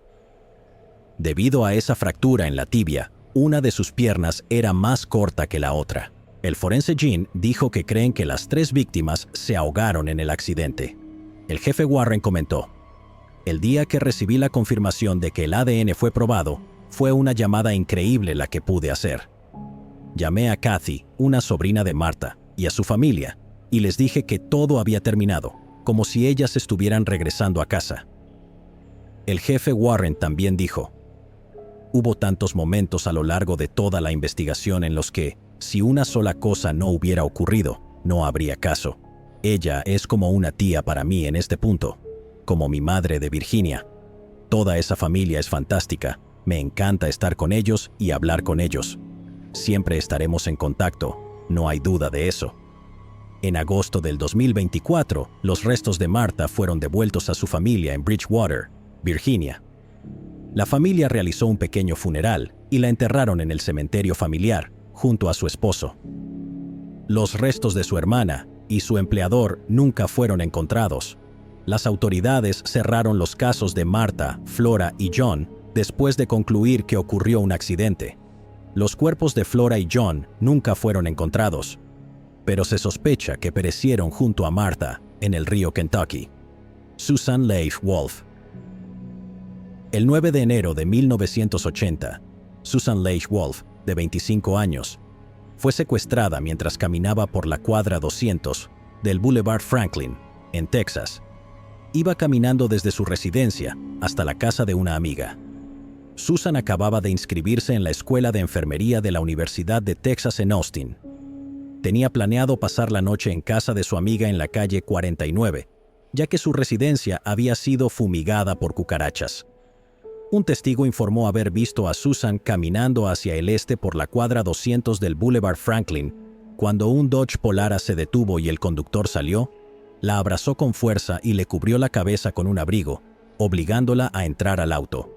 Debido a esa fractura en la tibia, una de sus piernas era más corta que la otra. El forense Jean dijo que creen que las 3 víctimas se ahogaron en el accidente. El jefe Warren comentó: "El día que recibí la confirmación de que el ADN fue probado, fue una llamada increíble la que pude hacer. Llamé a Kathy, una sobrina de Martha, y a su familia, y les dije que todo había terminado, como si ellas estuvieran regresando a casa". El jefe Warren también dijo: "Hubo tantos momentos a lo largo de toda la investigación en los que, si una sola cosa no hubiera ocurrido, no habría caso. Ella es como una tía para mí en este punto, como mi madre de Virginia. Toda esa familia es fantástica, me encanta estar con ellos y hablar con ellos. Siempre estaremos en contacto, no hay duda de eso". En agosto del 2024, los restos de Martha fueron devueltos a su familia en Bridgewater, Virginia. La familia realizó un pequeño funeral y la enterraron en el cementerio familiar, junto a su esposo. Los restos de su hermana y su empleador nunca fueron encontrados. Las autoridades cerraron los casos de Martha, Flora y John después de concluir que ocurrió un accidente. Los cuerpos de Flora y John nunca fueron encontrados, pero se sospecha que perecieron junto a Martha en el río Kentucky. Susan Leif Wolf. El 9 de enero de 1980, Susan Leif Wolf, de 25 años, fue secuestrada mientras caminaba por la cuadra 200 del Boulevard Franklin, en Texas. Iba caminando desde su residencia hasta la casa de una amiga. Susan acababa de inscribirse en la escuela de enfermería de la Universidad de Texas en Austin. Tenía planeado pasar la noche en casa de su amiga en la calle 49, ya que su residencia había sido fumigada por cucarachas. Un testigo informó haber visto a Susan caminando hacia el este por la cuadra 200 del Boulevard Franklin. Cuando un Dodge Polara se detuvo y el conductor salió, la abrazó con fuerza y le cubrió la cabeza con un abrigo, obligándola a entrar al auto.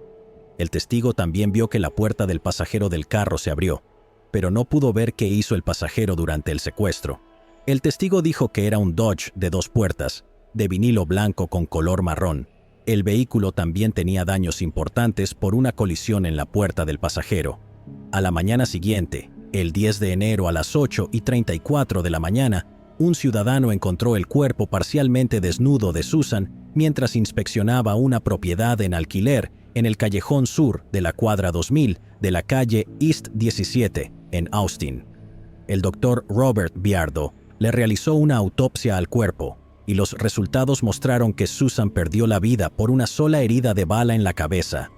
El testigo también vio que la puerta del pasajero del carro se abrió, pero no pudo ver qué hizo el pasajero durante el secuestro. El testigo dijo que era un Dodge de 2 puertas, de vinilo blanco con color marrón. El vehículo también tenía daños importantes por una colisión en la puerta del pasajero. A la mañana siguiente, el 10 de enero a las 8:34 de la mañana, un ciudadano encontró el cuerpo parcialmente desnudo de Susan mientras inspeccionaba una propiedad en alquiler en el callejón sur de la cuadra 2000 de la calle East 17, en Austin. El doctor Robert Biardo le realizó una autopsia al cuerpo, y los resultados mostraron que Susan perdió la vida por una sola herida de bala en la cabeza.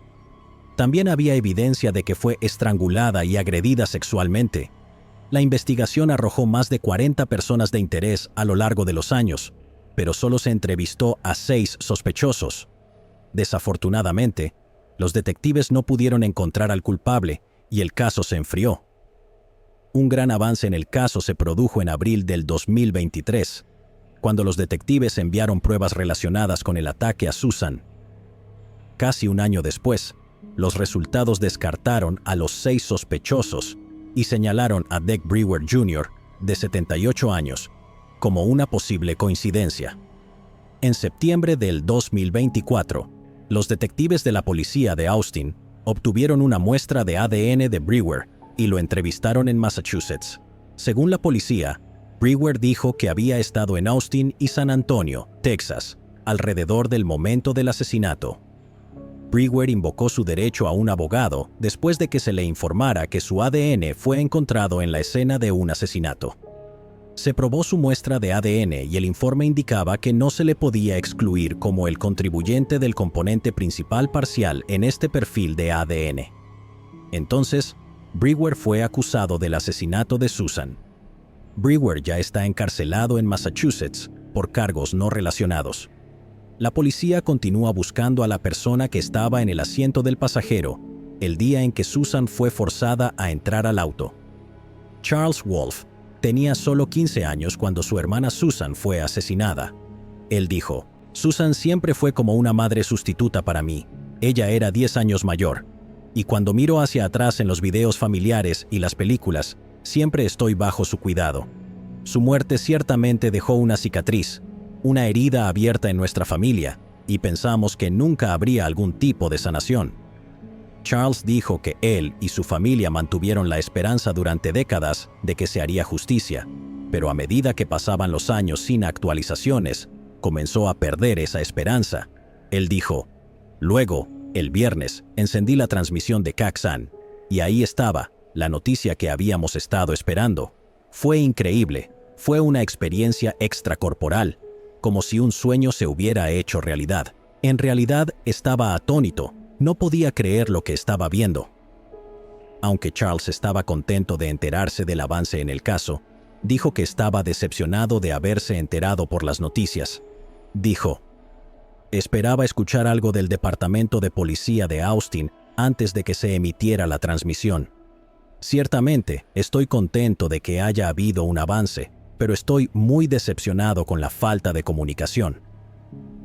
También había evidencia de que fue estrangulada y agredida sexualmente. La investigación arrojó más de 40 personas de interés a lo largo de los años, pero solo se entrevistó a 6 sospechosos. Desafortunadamente, los detectives no pudieron encontrar al culpable y el caso se enfrió. Un gran avance en el caso se produjo en abril del 2023, cuando los detectives enviaron pruebas relacionadas con el ataque a Susan. Casi un año después, los resultados descartaron a los 6 sospechosos y señalaron a Dick Brewer Jr., de 78 años, como una posible coincidencia. En septiembre del 2024, los detectives de la policía de Austin obtuvieron una muestra de ADN de Brewer y lo entrevistaron en Massachusetts. Según la policía, Brewer dijo que había estado en Austin y San Antonio, Texas, alrededor del momento del asesinato. Brewer invocó su derecho a un abogado después de que se le informara que su ADN fue encontrado en la escena de un asesinato. Se probó su muestra de ADN y el informe indicaba que no se le podía excluir como el contribuyente del componente principal parcial en este perfil de ADN. Entonces, Brewer fue acusado del asesinato de Susan. Brewer ya está encarcelado en Massachusetts por cargos no relacionados. La policía continúa buscando a la persona que estaba en el asiento del pasajero el día en que Susan fue forzada a entrar al auto. Charles Wolfe tenía solo 15 años cuando su hermana Susan fue asesinada. Él dijo: «Susan siempre fue como una madre sustituta para mí. Ella era 10 años mayor. Y cuando miro hacia atrás en los videos familiares y las películas, siempre estoy bajo su cuidado. Su muerte ciertamente dejó una cicatriz, una herida abierta en nuestra familia, y pensamos que nunca habría algún tipo de sanación». Charles dijo que él y su familia mantuvieron la esperanza durante décadas de que se haría justicia, pero a medida que pasaban los años sin actualizaciones, comenzó a perder esa esperanza. Él dijo: «Luego, el viernes, encendí la transmisión de KXAN, y ahí estaba, la noticia que habíamos estado esperando. Fue increíble, fue una experiencia extracorporal, como si un sueño se hubiera hecho realidad. En realidad estaba atónito. No podía creer lo que estaba viendo». Aunque Charles estaba contento de enterarse del avance en el caso, dijo que estaba decepcionado de haberse enterado por las noticias. Dijo: «Esperaba escuchar algo del Departamento de Policía de Austin antes de que se emitiera la transmisión. Ciertamente, estoy contento de que haya habido un avance, pero estoy muy decepcionado con la falta de comunicación».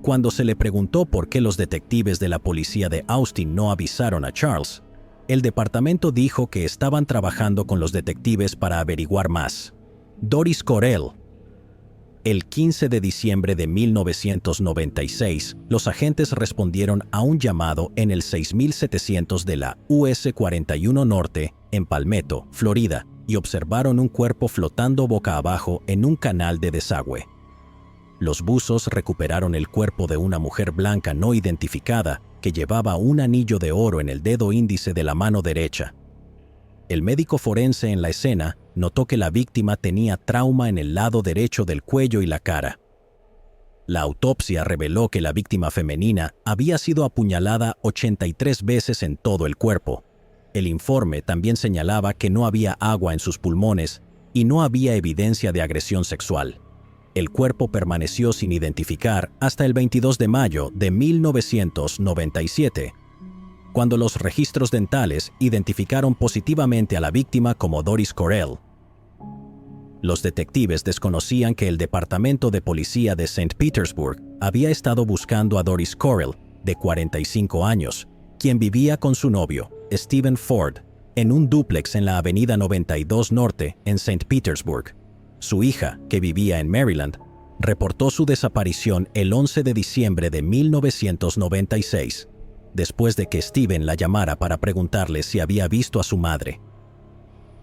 Cuando se le preguntó por qué los detectives de la policía de Austin no avisaron a Charles, el departamento dijo que estaban trabajando con los detectives para averiguar más. Doris Correll. El 15 de diciembre de 1996, los agentes respondieron a un llamado en el 6700 de la US 41 Norte, en Palmetto, Florida, y observaron un cuerpo flotando boca abajo en un canal de desagüe. Los buzos recuperaron el cuerpo de una mujer blanca no identificada que llevaba un anillo de oro en el dedo índice de la mano derecha. El médico forense en la escena notó que la víctima tenía trauma en el lado derecho del cuello y la cara. La autopsia reveló que la víctima femenina había sido apuñalada 83 veces en todo el cuerpo. El informe también señalaba que no había agua en sus pulmones y no había evidencia de agresión sexual. El cuerpo permaneció sin identificar hasta el 22 de mayo de 1997, cuando los registros dentales identificaron positivamente a la víctima como Doris Correll. Los detectives desconocían que el Departamento de Policía de St. Petersburg había estado buscando a Doris Correll, de 45 años, quien vivía con su novio, Stephen Ford, en un dúplex en la Avenida 92 Norte en St. Petersburg. Su hija, que vivía en Maryland, reportó su desaparición el 11 de diciembre de 1996, después de que Stephen la llamara para preguntarle si había visto a su madre.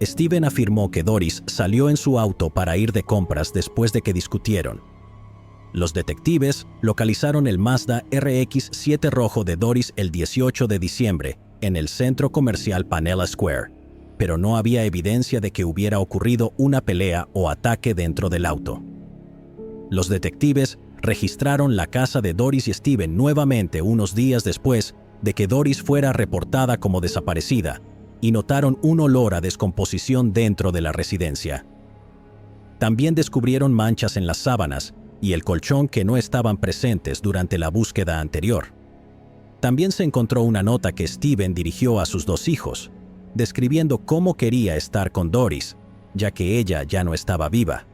Stephen afirmó que Doris salió en su auto para ir de compras después de que discutieron. Los detectives localizaron el Mazda RX-7 rojo de Doris el 18 de diciembre en el centro comercial Panella Square, pero no había evidencia de que hubiera ocurrido una pelea o ataque dentro del auto. Los detectives registraron la casa de Doris y Stephen nuevamente unos días después de que Doris fuera reportada como desaparecida y notaron un olor a descomposición dentro de la residencia. También descubrieron manchas en las sábanas y el colchón que no estaban presentes durante la búsqueda anterior. También se encontró una nota que Stephen dirigió a sus 2 hijos, describiendo cómo quería estar con Doris, ya que ella ya no estaba viva.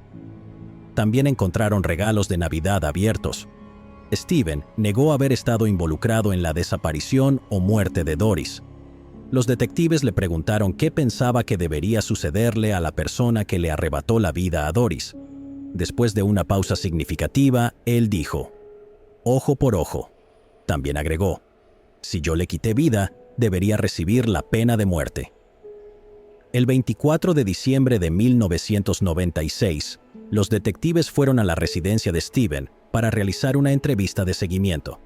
También encontraron regalos de Navidad abiertos. Stephen negó haber estado involucrado en la desaparición o muerte de Doris. Los detectives le preguntaron qué pensaba que debería sucederle a la persona que le arrebató la vida a Doris. Después de una pausa significativa, él dijo: «Ojo por ojo». También agregó: «Si yo le quité vida, debería recibir la pena de muerte». El 24 de diciembre de 1996, los detectives fueron a la residencia de Stephen para realizar una entrevista de seguimiento.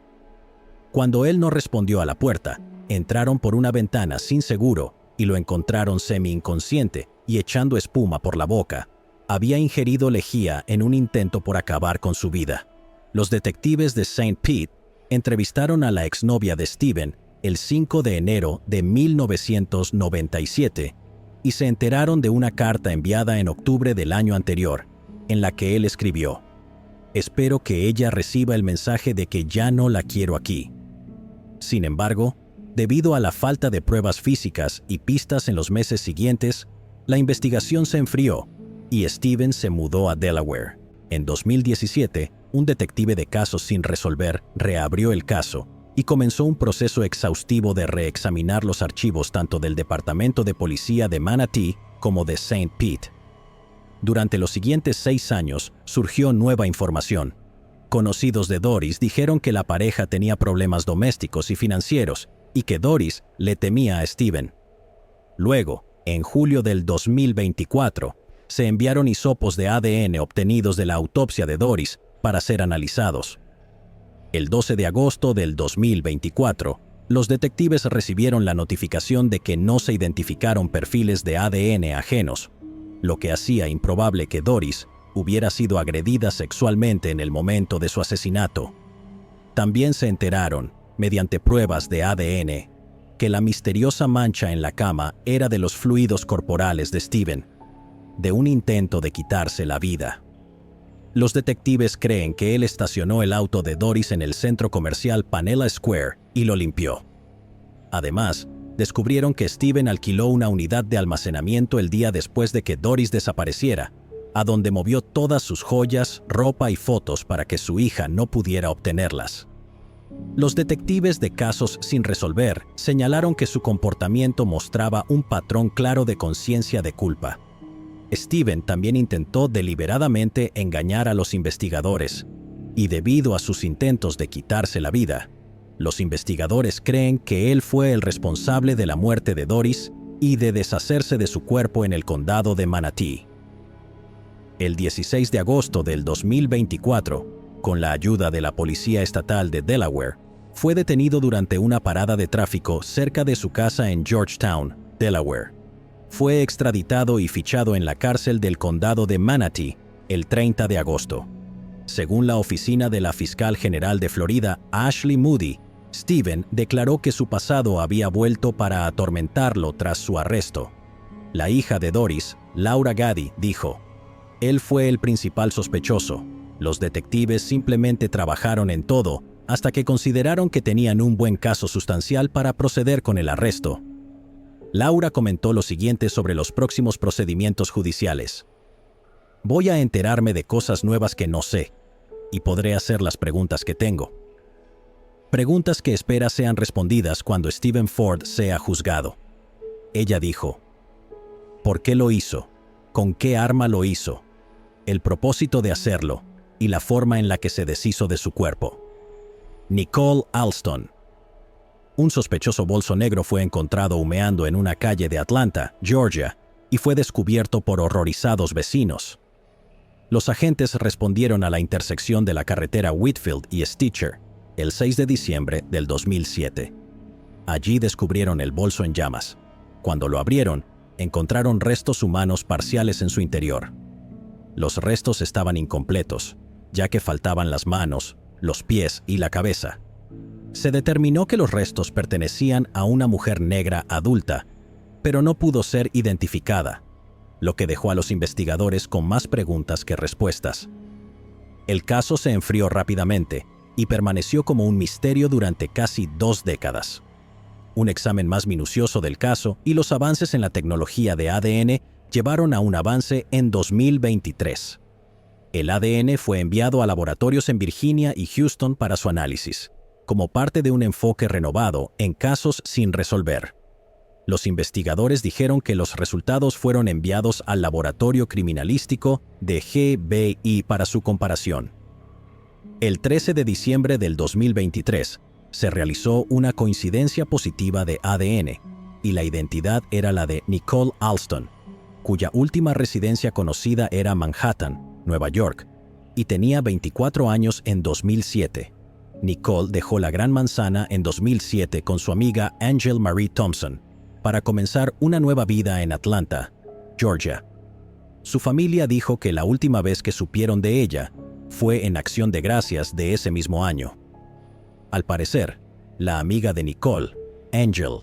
Cuando él no respondió a la puerta, entraron por una ventana sin seguro y lo encontraron semi-inconsciente y echando espuma por la boca. había ingerido lejía en un intento por acabar con su vida. Los detectives de St. Pete entrevistaron a la exnovia de Steven el 5 de enero de 1997 y se enteraron de una carta enviada en octubre del año anterior, en la que él escribió: «Espero que ella reciba el mensaje de que ya no la quiero aquí». Sin embargo, debido a la falta de pruebas físicas y pistas en los meses siguientes, la investigación se enfrió y Steven se mudó a Delaware. En 2017, un detective de casos sin resolver reabrió el caso y comenzó un proceso exhaustivo de reexaminar los archivos tanto del Departamento de Policía de Manatee como de St. Pete. Durante los siguientes 6 años surgió nueva información. Conocidos de Doris dijeron que la pareja tenía problemas domésticos y financieros y que Doris le temía a Steven. Luego, en julio del 2024, se enviaron hisopos de ADN obtenidos de la autopsia de Doris para ser analizados. El 12 de agosto del 2024, los detectives recibieron la notificación de que no se identificaron perfiles de ADN ajenos, lo que hacía improbable que Doris hubiera sido agredida sexualmente en el momento de su asesinato. También se enteraron, mediante pruebas de ADN, que la misteriosa mancha en la cama era de los fluidos corporales de Steven, de un intento de quitarse la vida. Los detectives creen que él estacionó el auto de Doris en el centro comercial Panela Square y lo limpió. Además, descubrieron que Steven alquiló una unidad de almacenamiento el día después de que Doris desapareciera, a donde movió todas sus joyas, ropa y fotos para que su hija no pudiera obtenerlas. Los detectives de casos sin resolver señalaron que su comportamiento mostraba un patrón claro de conciencia de culpa. Steven también intentó deliberadamente engañar a los investigadores, y debido a sus intentos de quitarse la vida, los investigadores creen que él fue el responsable de la muerte de Doris y de deshacerse de su cuerpo en el condado de Manatee. El 16 de agosto del 2024, con la ayuda de la Policía Estatal de Delaware, fue detenido durante una parada de tráfico cerca de su casa en Georgetown, Delaware. Fue extraditado y fichado en la cárcel del condado de Manatee el 30 de agosto. Según la oficina de la fiscal general de Florida, Ashley Moody, Steven declaró que su pasado había vuelto para atormentarlo tras su arresto. La hija de Doris, Laura Gaddy, dijo: «Él fue el principal sospechoso. Los detectives simplemente trabajaron en todo hasta que consideraron que tenían un buen caso sustancial para proceder con el arresto». Laura comentó lo siguiente sobre los próximos procedimientos judiciales: «Voy a enterarme de cosas nuevas que no sé, y podré hacer las preguntas que tengo. Preguntas que espera sean respondidas cuando Steven Ford sea juzgado». Ella dijo: «¿Por qué lo hizo? ¿Con qué arma lo hizo? El propósito de hacerlo y la forma en la que se deshizo de su cuerpo». Nicole Alston. Un sospechoso bolso negro fue encontrado humeando en una calle de Atlanta, Georgia, y fue descubierto por horrorizados vecinos. Los agentes respondieron a la intersección de la carretera Whitfield y Stitcher el 6 de diciembre del 2007. Allí descubrieron el bolso en llamas. Cuando lo abrieron, encontraron restos humanos parciales en su interior. Los restos estaban incompletos, ya que faltaban las manos, los pies y la cabeza. Se determinó que los restos pertenecían a una mujer negra adulta, pero no pudo ser identificada, lo que dejó a los investigadores con más preguntas que respuestas. El caso se enfrió rápidamente y permaneció como un misterio durante casi 2 décadas. Un examen más minucioso del caso y los avances en la tecnología de ADN llevaron a un avance en 2023. El ADN fue enviado a laboratorios en Virginia y Houston para su análisis, como parte de un enfoque renovado en casos sin resolver. Los investigadores dijeron que los resultados fueron enviados al laboratorio criminalístico de GBI para su comparación. El 13 de diciembre del 2023 se realizó una coincidencia positiva de ADN y la identidad era la de Nicole Alston, cuya última residencia conocida era Manhattan, Nueva York, y tenía 24 años en 2007. Nicole dejó la Gran Manzana en 2007 con su amiga Angel Marie Thompson para comenzar una nueva vida en Atlanta, Georgia. Su familia dijo que la última vez que supieron de ella fue en Acción de Gracias de ese mismo año. Al parecer, la amiga de Nicole, Angel,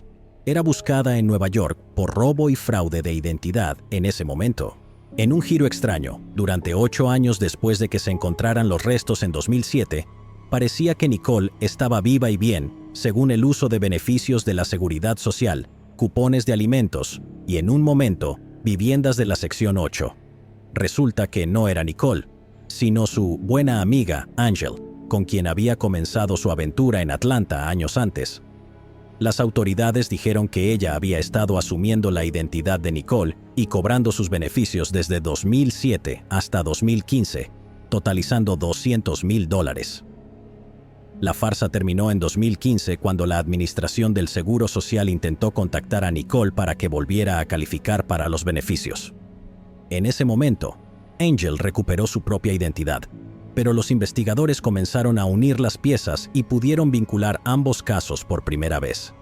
era buscada en Nueva York por robo y fraude de identidad en ese momento. En un giro extraño, durante 8 años después de que se encontraran los restos en 2007, parecía que Nicole estaba viva y bien, según el uso de beneficios de la Seguridad Social, cupones de alimentos y, en un momento, viviendas de la sección 8. Resulta que no era Nicole, sino su buena amiga, Angel, con quien había comenzado su aventura en Atlanta años antes. Las autoridades dijeron que ella había estado asumiendo la identidad de Nicole y cobrando sus beneficios desde 2007 hasta 2015, totalizando $200,000. La farsa terminó en 2015 cuando la Administración del Seguro Social intentó contactar a Nicole para que volviera a calificar para los beneficios. En ese momento, Angel recuperó su propia identidad, pero los investigadores comenzaron a unir las piezas y pudieron vincular ambos casos por primera vez.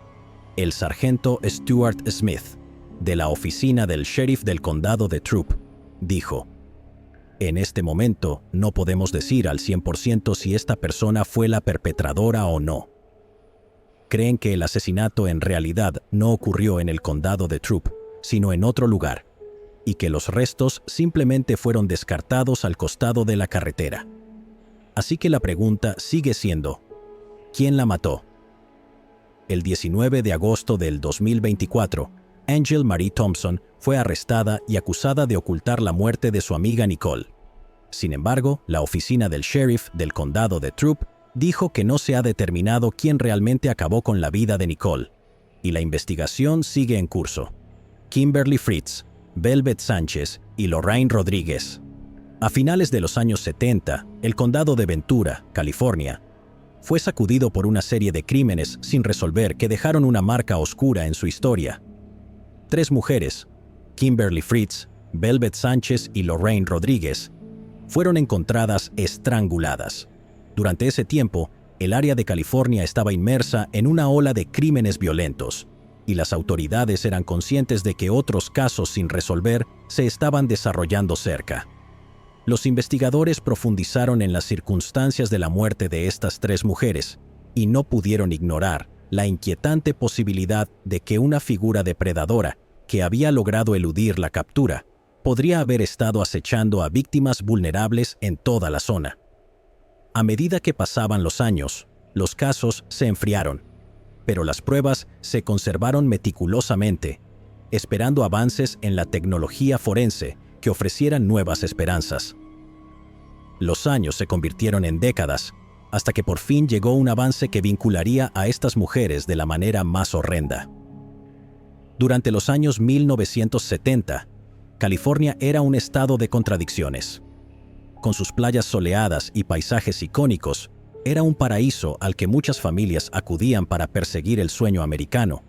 El sargento Stuart Smith, de la oficina del sheriff del condado de Throop, dijo: "En este momento no podemos decir al 100% si esta persona fue la perpetradora o no. Creen que el asesinato en realidad no ocurrió en el condado de Throop, sino en otro lugar, y que los restos simplemente fueron descartados al costado de la carretera. Así que la pregunta sigue siendo, ¿quién la mató?". El 19 de agosto del 2024, Angel Marie Thompson fue arrestada y acusada de ocultar la muerte de su amiga Nicole. Sin embargo, la oficina del sheriff del condado de Throop dijo que no se ha determinado quién realmente acabó con la vida de Nicole, y la investigación sigue en curso. Kimberly Fritz, Velvet Sánchez y Lorraine Rodríguez. A finales de los años 70, el condado de Ventura, California, fue sacudido por una serie de crímenes sin resolver que dejaron una marca oscura en su historia. 3 mujeres, Kimberly Fritz, Velvet Sánchez y Lorraine Rodríguez, fueron encontradas estranguladas. Durante ese tiempo, el área de California estaba inmersa en una ola de crímenes violentos, y las autoridades eran conscientes de que otros casos sin resolver se estaban desarrollando cerca. Los investigadores profundizaron en las circunstancias de la muerte de estas 3 mujeres y no pudieron ignorar la inquietante posibilidad de que una figura depredadora que había logrado eludir la captura podría haber estado acechando a víctimas vulnerables en toda la zona. A medida que pasaban los años, los casos se enfriaron, pero las pruebas se conservaron meticulosamente, esperando avances en la tecnología forense que ofrecieran nuevas esperanzas. Los años se convirtieron en décadas, hasta que por fin llegó un avance que vincularía a estas mujeres de la manera más horrenda. Durante los años 1970, California era un estado de contradicciones. Con sus playas soleadas y paisajes icónicos, era un paraíso al que muchas familias acudían para perseguir el sueño americano.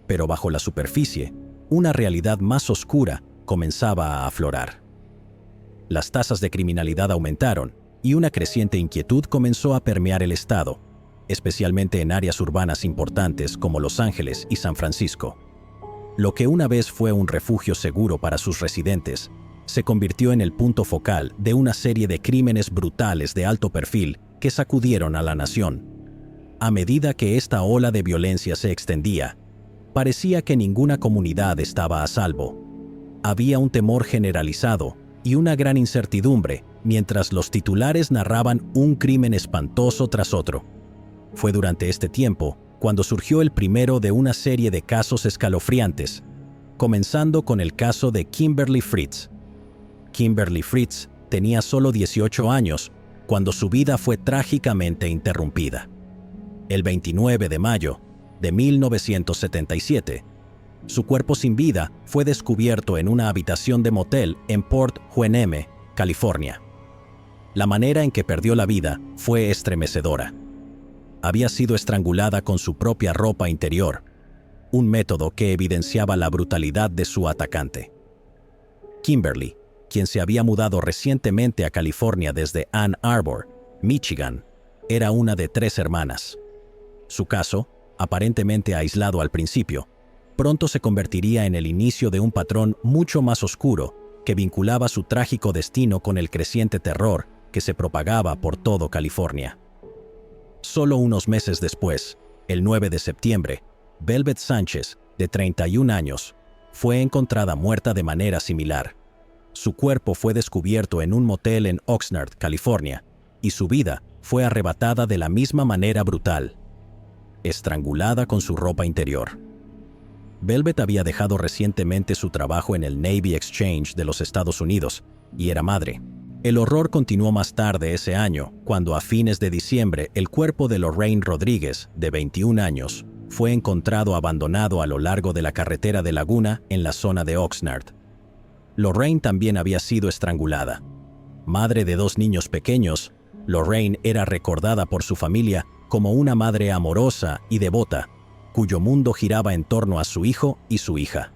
Pero bajo la superficie, una realidad más oscura comenzaba a aflorar. Las tasas de criminalidad aumentaron y una creciente inquietud comenzó a permear el estado, especialmente en áreas urbanas importantes como Los Ángeles y San Francisco. Lo que una vez fue un refugio seguro para sus residentes, se convirtió en el punto focal de una serie de crímenes brutales de alto perfil que sacudieron a la nación. A medida que esta ola de violencia se extendía, parecía que ninguna comunidad estaba a salvo. Había un temor generalizado y una gran incertidumbre mientras los titulares narraban un crimen espantoso tras otro. Fue durante este tiempo cuando surgió el primero de una serie de casos escalofriantes, comenzando con el caso de Kimberly Fritz. Kimberly Fritz tenía solo 18 años cuando su vida fue trágicamente interrumpida. El 29 de mayo de 1977, su cuerpo sin vida fue descubierto en una habitación de motel en Port Hueneme, California. La manera en que perdió la vida fue estremecedora. Había sido estrangulada con su propia ropa interior, un método que evidenciaba la brutalidad de su atacante. Kimberly, quien se había mudado recientemente a California desde Ann Arbor, Michigan, era una de 3 hermanas. Su caso, aparentemente aislado al principio, pronto se convertiría en el inicio de un patrón mucho más oscuro que vinculaba su trágico destino con el creciente terror que se propagaba por todo California. Solo unos meses después, el 9 de septiembre, Velvet Sánchez, de 31 años, fue encontrada muerta de manera similar. Su cuerpo fue descubierto en un motel en Oxnard, California, y su vida fue arrebatada de la misma manera brutal, estrangulada con su ropa interior. Velvet había dejado recientemente su trabajo en el Navy Exchange de los Estados Unidos y era madre. El horror continuó más tarde ese año, cuando a fines de diciembre el cuerpo de Lorraine Rodríguez, de 21 años, fue encontrado abandonado a lo largo de la carretera de Laguna en la zona de Oxnard. Lorraine también había sido estrangulada. Madre de 2 niños pequeños, Lorraine era recordada por su familia como una madre amorosa y devota, cuyo mundo giraba en torno a su hijo y su hija.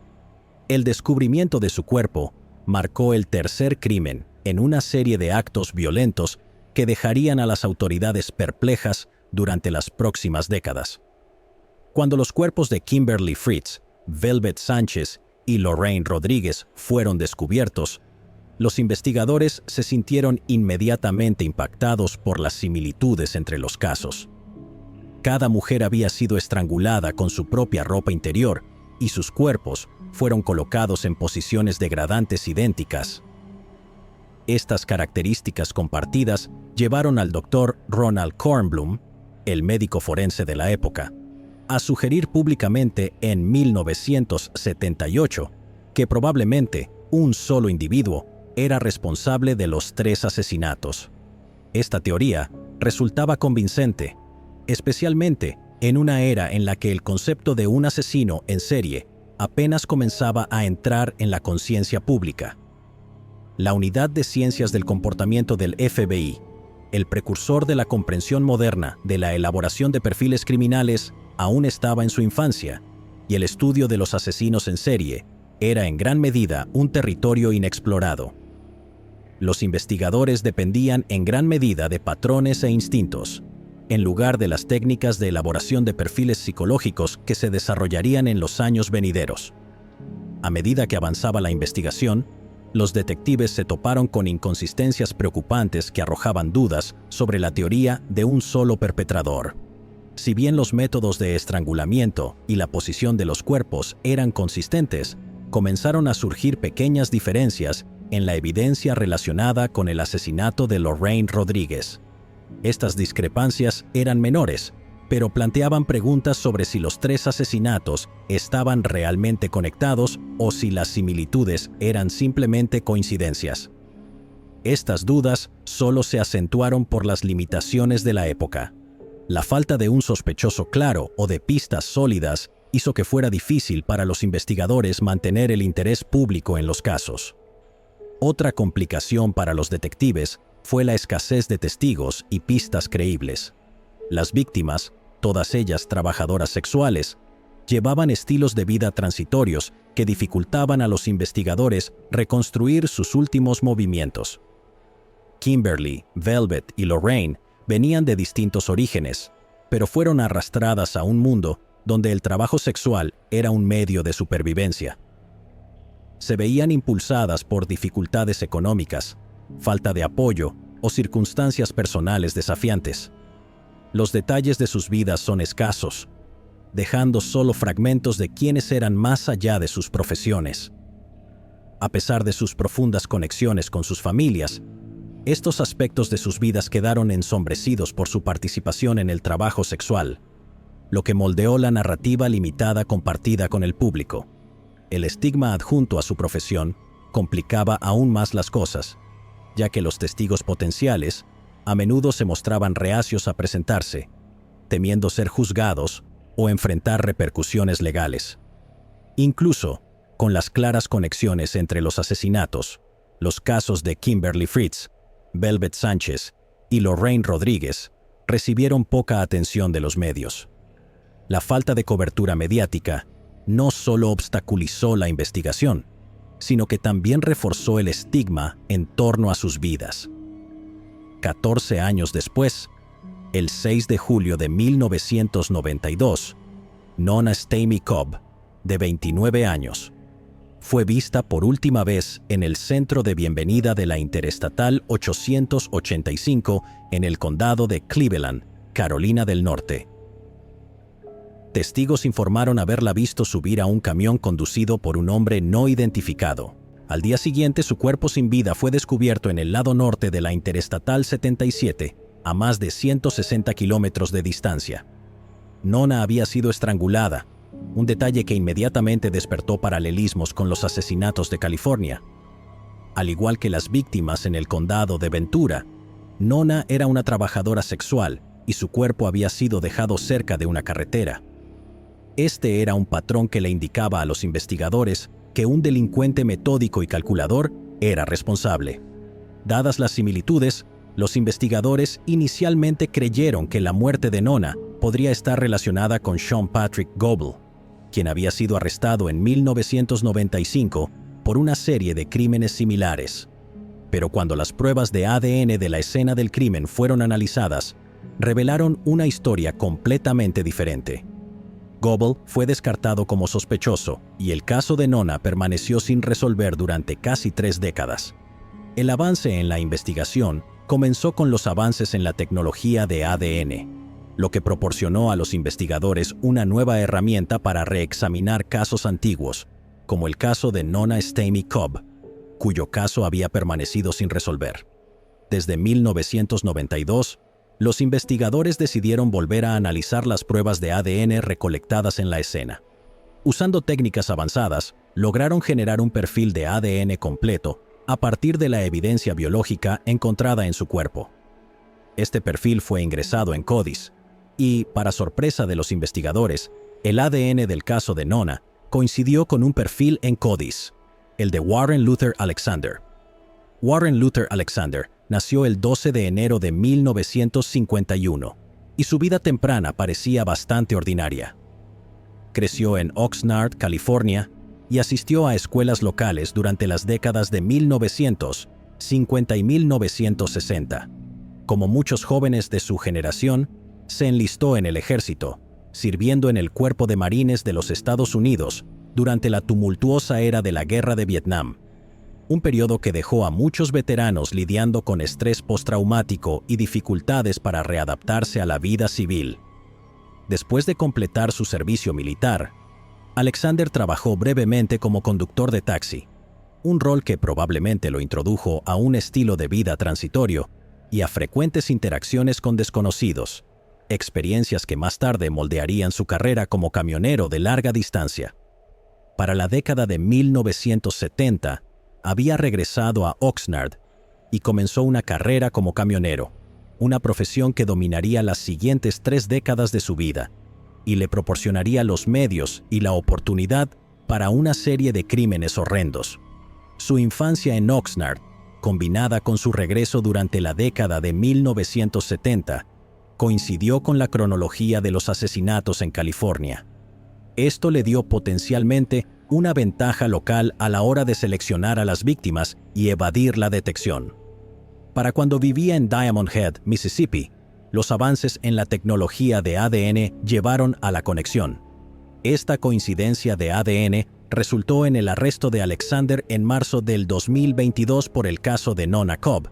El descubrimiento de su cuerpo marcó el tercer crimen en una serie de actos violentos que dejarían a las autoridades perplejas durante las próximas décadas. Cuando los cuerpos de Kimberly Fritz, Velvet Sánchez y Lorraine Rodríguez fueron descubiertos, los investigadores se sintieron inmediatamente impactados por las similitudes entre los casos. Cada mujer había sido estrangulada con su propia ropa interior y sus cuerpos fueron colocados en posiciones degradantes idénticas. Estas características compartidas llevaron al doctor Ronald Kornblum, el médico forense de la época, a sugerir públicamente en 1978 que probablemente un solo individuo era responsable de los 3 asesinatos. Esta teoría resultaba convincente, especialmente en una era en la que el concepto de un asesino en serie apenas comenzaba a entrar en la conciencia pública. La Unidad de Ciencias del Comportamiento del FBI, el precursor de la comprensión moderna de la elaboración de perfiles criminales, aún estaba en su infancia, y el estudio de los asesinos en serie era en gran medida un territorio inexplorado. Los investigadores dependían en gran medida de patrones e instintos, en lugar de las técnicas de elaboración de perfiles psicológicos que se desarrollarían en los años venideros. A medida que avanzaba la investigación, los detectives se toparon con inconsistencias preocupantes que arrojaban dudas sobre la teoría de un solo perpetrador. Si bien los métodos de estrangulamiento y la posición de los cuerpos eran consistentes, comenzaron a surgir pequeñas diferencias en la evidencia relacionada con el asesinato de Lorraine Rodríguez. Estas discrepancias eran menores, pero planteaban preguntas sobre si los 3 asesinatos estaban realmente conectados o si las similitudes eran simplemente coincidencias. Estas dudas solo se acentuaron por las limitaciones de la época. La falta de un sospechoso claro o de pistas sólidas hizo que fuera difícil para los investigadores mantener el interés público en los casos. Otra complicación para los detectives fue la escasez de testigos y pistas creíbles. Las víctimas, todas ellas trabajadoras sexuales, llevaban estilos de vida transitorios que dificultaban a los investigadores reconstruir sus últimos movimientos. Kimberly, Velvet y Lorraine venían de distintos orígenes, pero fueron arrastradas a un mundo donde el trabajo sexual era un medio de supervivencia. Se veían impulsadas por dificultades económicas, falta de apoyo o circunstancias personales desafiantes. Los detalles de sus vidas son escasos, dejando solo fragmentos de quienes eran más allá de sus profesiones. A pesar de sus profundas conexiones con sus familias, estos aspectos de sus vidas quedaron ensombrecidos por su participación en el trabajo sexual, lo que moldeó la narrativa limitada compartida con el público. El estigma adjunto a su profesión complicaba aún más las cosas, ya que los testigos potenciales a menudo se mostraban reacios a presentarse, temiendo ser juzgados o enfrentar repercusiones legales. Incluso, con las claras conexiones entre los asesinatos, los casos de Kimberly Fritz, Velvet Sánchez y Lorraine Rodríguez recibieron poca atención de los medios. La falta de cobertura mediática no solo obstaculizó la investigación, sino que también reforzó el estigma en torno a sus vidas. 14 años después, el 6 de julio de 1992, Nona Stamy Cobb, de 29 años, fue vista por última vez en el centro de bienvenida de la Interestatal 885 en el condado de Cleveland, Carolina del Norte. Testigos informaron haberla visto subir a un camión conducido por un hombre no identificado. Al día siguiente, su cuerpo sin vida fue descubierto en el lado norte de la Interestatal 77, a más de 160 kilómetros de distancia. Nona había sido estrangulada, un detalle que inmediatamente despertó paralelismos con los asesinatos de California. Al igual que las víctimas en el condado de Ventura, Nona era una trabajadora sexual y su cuerpo había sido dejado cerca de una carretera. Este era un patrón que le indicaba a los investigadores que un delincuente metódico y calculador era responsable. Dadas las similitudes, los investigadores inicialmente creyeron que la muerte de Nona podría estar relacionada con Sean Patrick Goebel, quien había sido arrestado en 1995 por una serie de crímenes similares. Pero cuando las pruebas de ADN de la escena del crimen fueron analizadas, revelaron una historia completamente diferente. Goebel fue descartado como sospechoso y el caso de Nona permaneció sin resolver durante casi 3 décadas. El avance en la investigación comenzó con los avances en la tecnología de ADN, lo que proporcionó a los investigadores una nueva herramienta para reexaminar casos antiguos, como el caso de Nona Stamey Cobb, cuyo caso había permanecido sin resolver. Desde 1992, los investigadores decidieron volver a analizar las pruebas de ADN recolectadas en la escena. Usando técnicas avanzadas, lograron generar un perfil de ADN completo a partir de la evidencia biológica encontrada en su cuerpo. Este perfil fue ingresado en CODIS y, para sorpresa de los investigadores, el ADN del caso de Nona coincidió con un perfil en CODIS, el de Warren Luther Alexander. Warren Luther Alexander nació el 12 de enero de 1951 y su vida temprana parecía bastante ordinaria. Creció en Oxnard, California, y asistió a escuelas locales durante las décadas de 1950 y 1960. Como muchos jóvenes de su generación, se enlistó en el ejército, sirviendo en el Cuerpo de Marines de los Estados Unidos durante la tumultuosa era de la Guerra de Vietnam, un periodo que dejó a muchos veteranos lidiando con estrés postraumático y dificultades para readaptarse a la vida civil. Después de completar su servicio militar, Alexander trabajó brevemente como conductor de taxi, un rol que probablemente lo introdujo a un estilo de vida transitorio y a frecuentes interacciones con desconocidos, experiencias que más tarde moldearían su carrera como camionero de larga distancia. Para la década de 1970, había regresado a Oxnard y comenzó una carrera como camionero, una profesión que dominaría las siguientes 3 décadas de su vida y le proporcionaría los medios y la oportunidad para una serie de crímenes horrendos. Su infancia en Oxnard, combinada con su regreso durante la década de 1970, coincidió con la cronología de los asesinatos en California. Esto le dio potencialmente una ventaja local a la hora de seleccionar a las víctimas y evadir la detección. Para cuando vivía en Diamond Head, Mississippi, los avances en la tecnología de ADN llevaron a la conexión. Esta coincidencia de ADN resultó en el arresto de Alexander en marzo del 2022 por el caso de Nona Cobb,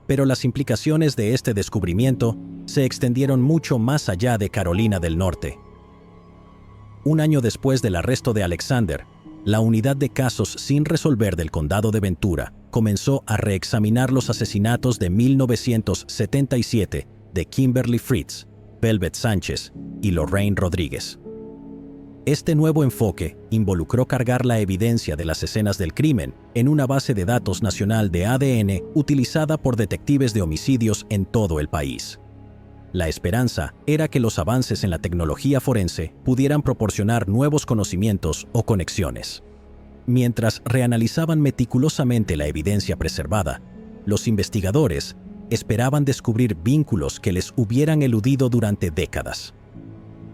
pero las implicaciones de este descubrimiento se extendieron mucho más allá de Carolina del Norte. Un año después del arresto de Alexander, la unidad de casos sin resolver del condado de Ventura comenzó a reexaminar los asesinatos de 1977 de Kimberly Fritz, Velvet Sánchez y Lorraine Rodríguez. Este nuevo enfoque involucró cargar la evidencia de las escenas del crimen en una base de datos nacional de ADN utilizada por detectives de homicidios en todo el país. La esperanza era que los avances en la tecnología forense pudieran proporcionar nuevos conocimientos o conexiones. Mientras reanalizaban meticulosamente la evidencia preservada, los investigadores esperaban descubrir vínculos que les hubieran eludido durante décadas.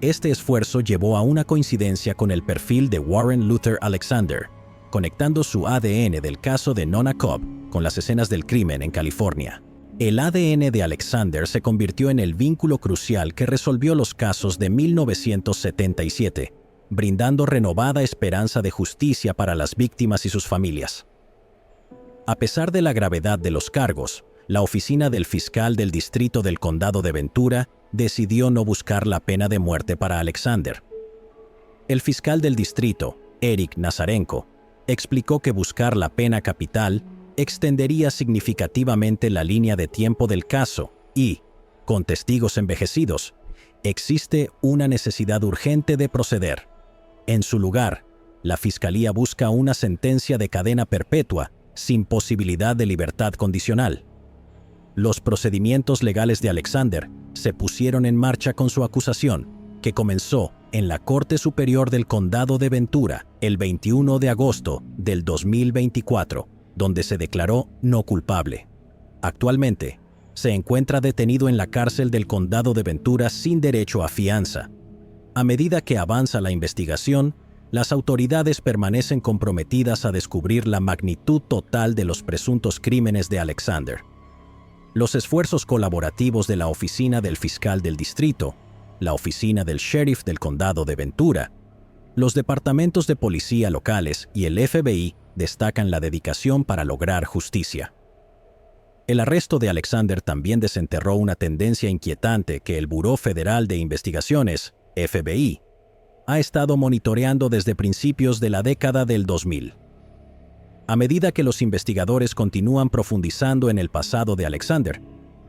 Este esfuerzo llevó a una coincidencia con el perfil de Warren Luther Alexander, conectando su ADN del caso de Nona Cobb con las escenas del crimen en California. El ADN de Alexander se convirtió en el vínculo crucial que resolvió los casos de 1977 brindando renovada esperanza de justicia para las víctimas y sus familias. A pesar de la gravedad de los cargos, la oficina del fiscal del distrito del condado de Ventura decidió no buscar la pena de muerte para Alexander. El fiscal del distrito, Eric Nazarenko, explicó que buscar la pena capital extendería significativamente la línea de tiempo del caso y, con testigos envejecidos, existe una necesidad urgente de proceder. En su lugar, la fiscalía busca una sentencia de cadena perpetua sin posibilidad de libertad condicional. Los procedimientos legales de Alexander se pusieron en marcha con su acusación, que comenzó en la Corte Superior del Condado de Ventura el 21 de agosto del 2024, donde se declaró no culpable. Actualmente, se encuentra detenido en la cárcel del Condado de Ventura sin derecho a fianza. A medida que avanza la investigación, las autoridades permanecen comprometidas a descubrir la magnitud total de los presuntos crímenes de Alexander. Los esfuerzos colaborativos de la Oficina del Fiscal del Distrito, la Oficina del Sheriff del Condado de Ventura, los departamentos de policía locales y el FBI destacan la dedicación para lograr justicia. El arresto de Alexander también desenterró una tendencia inquietante que el Buró Federal de Investigaciones, FBI, ha estado monitoreando desde principios de la década del 2000. A medida que los investigadores continúan profundizando en el pasado de Alexander,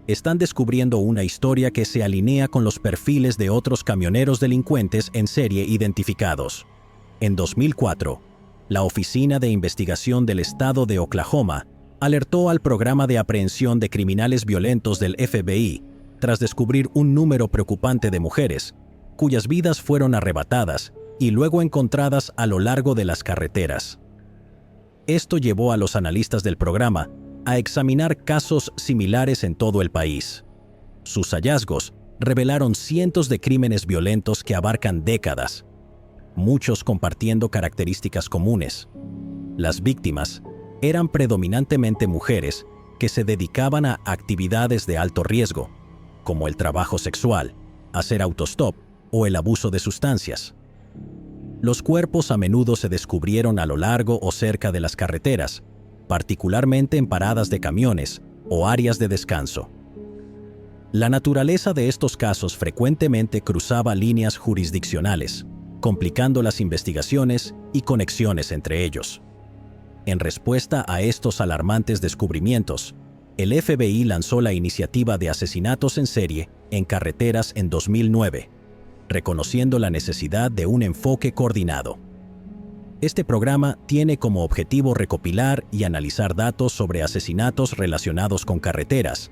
están descubriendo una historia que se alinea con los perfiles de otros camioneros delincuentes en serie identificados. En 2004, la Oficina de Investigación del Estado de Oklahoma alertó al Programa de Aprehensión de Criminales Violentos del FBI tras descubrir un número preocupante de mujeres cuyas vidas fueron arrebatadas y luego encontradas a lo largo de las carreteras. Esto llevó a los analistas del programa a examinar casos similares en todo el país. Sus hallazgos revelaron cientos de crímenes violentos que abarcan décadas, muchos compartiendo características comunes. Las víctimas eran predominantemente mujeres que se dedicaban a actividades de alto riesgo, como el trabajo sexual, hacer autostop o el abuso de sustancias. Los cuerpos a menudo se descubrieron a lo largo o cerca de las carreteras, particularmente en paradas de camiones o áreas de descanso. La naturaleza de estos casos frecuentemente cruzaba líneas jurisdiccionales, complicando las investigaciones y conexiones entre ellos. En respuesta a estos alarmantes descubrimientos, el FBI lanzó la iniciativa de asesinatos en serie en carreteras en 2009, reconociendo la necesidad de un enfoque coordinado. Este programa tiene como objetivo recopilar y analizar datos sobre asesinatos relacionados con carreteras,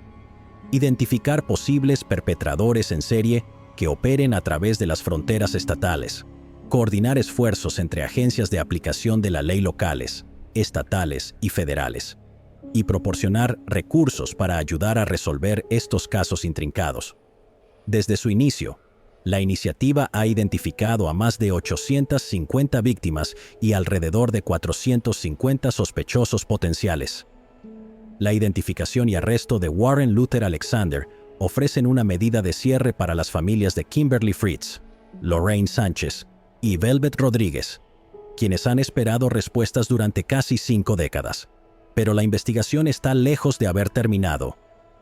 identificar posibles perpetradores en serie que operen a través de las fronteras estatales, coordinar esfuerzos entre agencias de aplicación de la ley locales, estatales y federales, y proporcionar recursos para ayudar a resolver estos casos intrincados. Desde su inicio, la iniciativa ha identificado a más de 850 víctimas y alrededor de 450 sospechosos potenciales. La identificación y arresto de Warren Luther Alexander ofrecen una medida de cierre para las familias de Kimberly Fritz, Lorraine Sánchez y Velvet Rodríguez, quienes han esperado respuestas durante casi 5 décadas. Pero la investigación está lejos de haber terminado,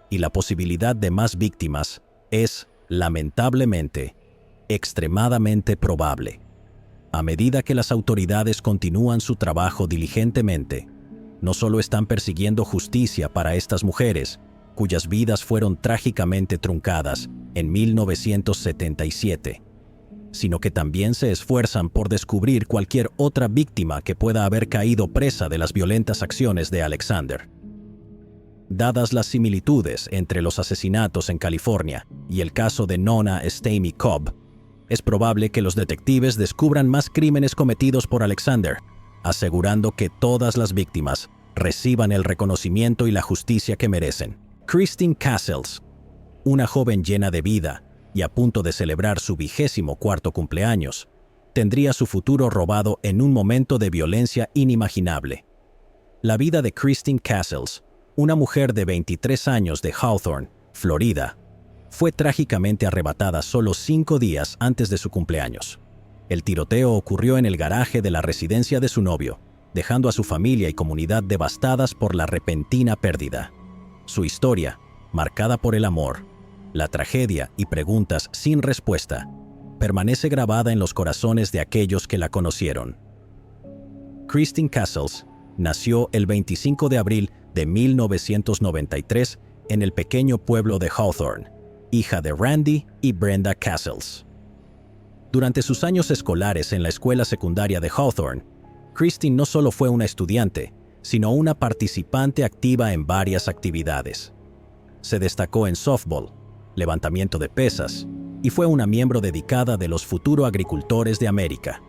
y la posibilidad de más víctimas es, lamentablemente, extremadamente probable. A medida que las autoridades continúan su trabajo diligentemente, no solo están persiguiendo justicia para estas mujeres, cuyas vidas fueron trágicamente truncadas en 1977, sino que también se esfuerzan por descubrir cualquier otra víctima que pueda haber caído presa de las violentas acciones de Alexander. Dadas las similitudes entre los asesinatos en California y el caso de Nona Stamey Cobb, es probable que los detectives descubran más crímenes cometidos por Alexander, asegurando que todas las víctimas reciban el reconocimiento y la justicia que merecen. Christine Castles, una joven llena de vida y a punto de celebrar su 24º cumpleaños, tendría su futuro robado en un momento de violencia inimaginable. La vida de Christine Castles, una mujer de 23 años de Hawthorne, Florida, fue trágicamente arrebatada solo 5 días antes de su cumpleaños. El tiroteo ocurrió en el garaje de la residencia de su novio, dejando a su familia y comunidad devastadas por la repentina pérdida. Su historia, marcada por el amor, la tragedia y preguntas sin respuesta, permanece grabada en los corazones de aquellos que la conocieron. Christine Castles nació el 25 de abril de 1993 en el pequeño pueblo de Hawthorne, hija de Randy y Brenda Castles. Durante sus años escolares en la escuela secundaria de Hawthorne, Christine no solo fue una estudiante, sino una participante activa en varias actividades. Se destacó en softball, levantamiento de pesas, y fue una miembro dedicada de los Futuro Agricultores de América.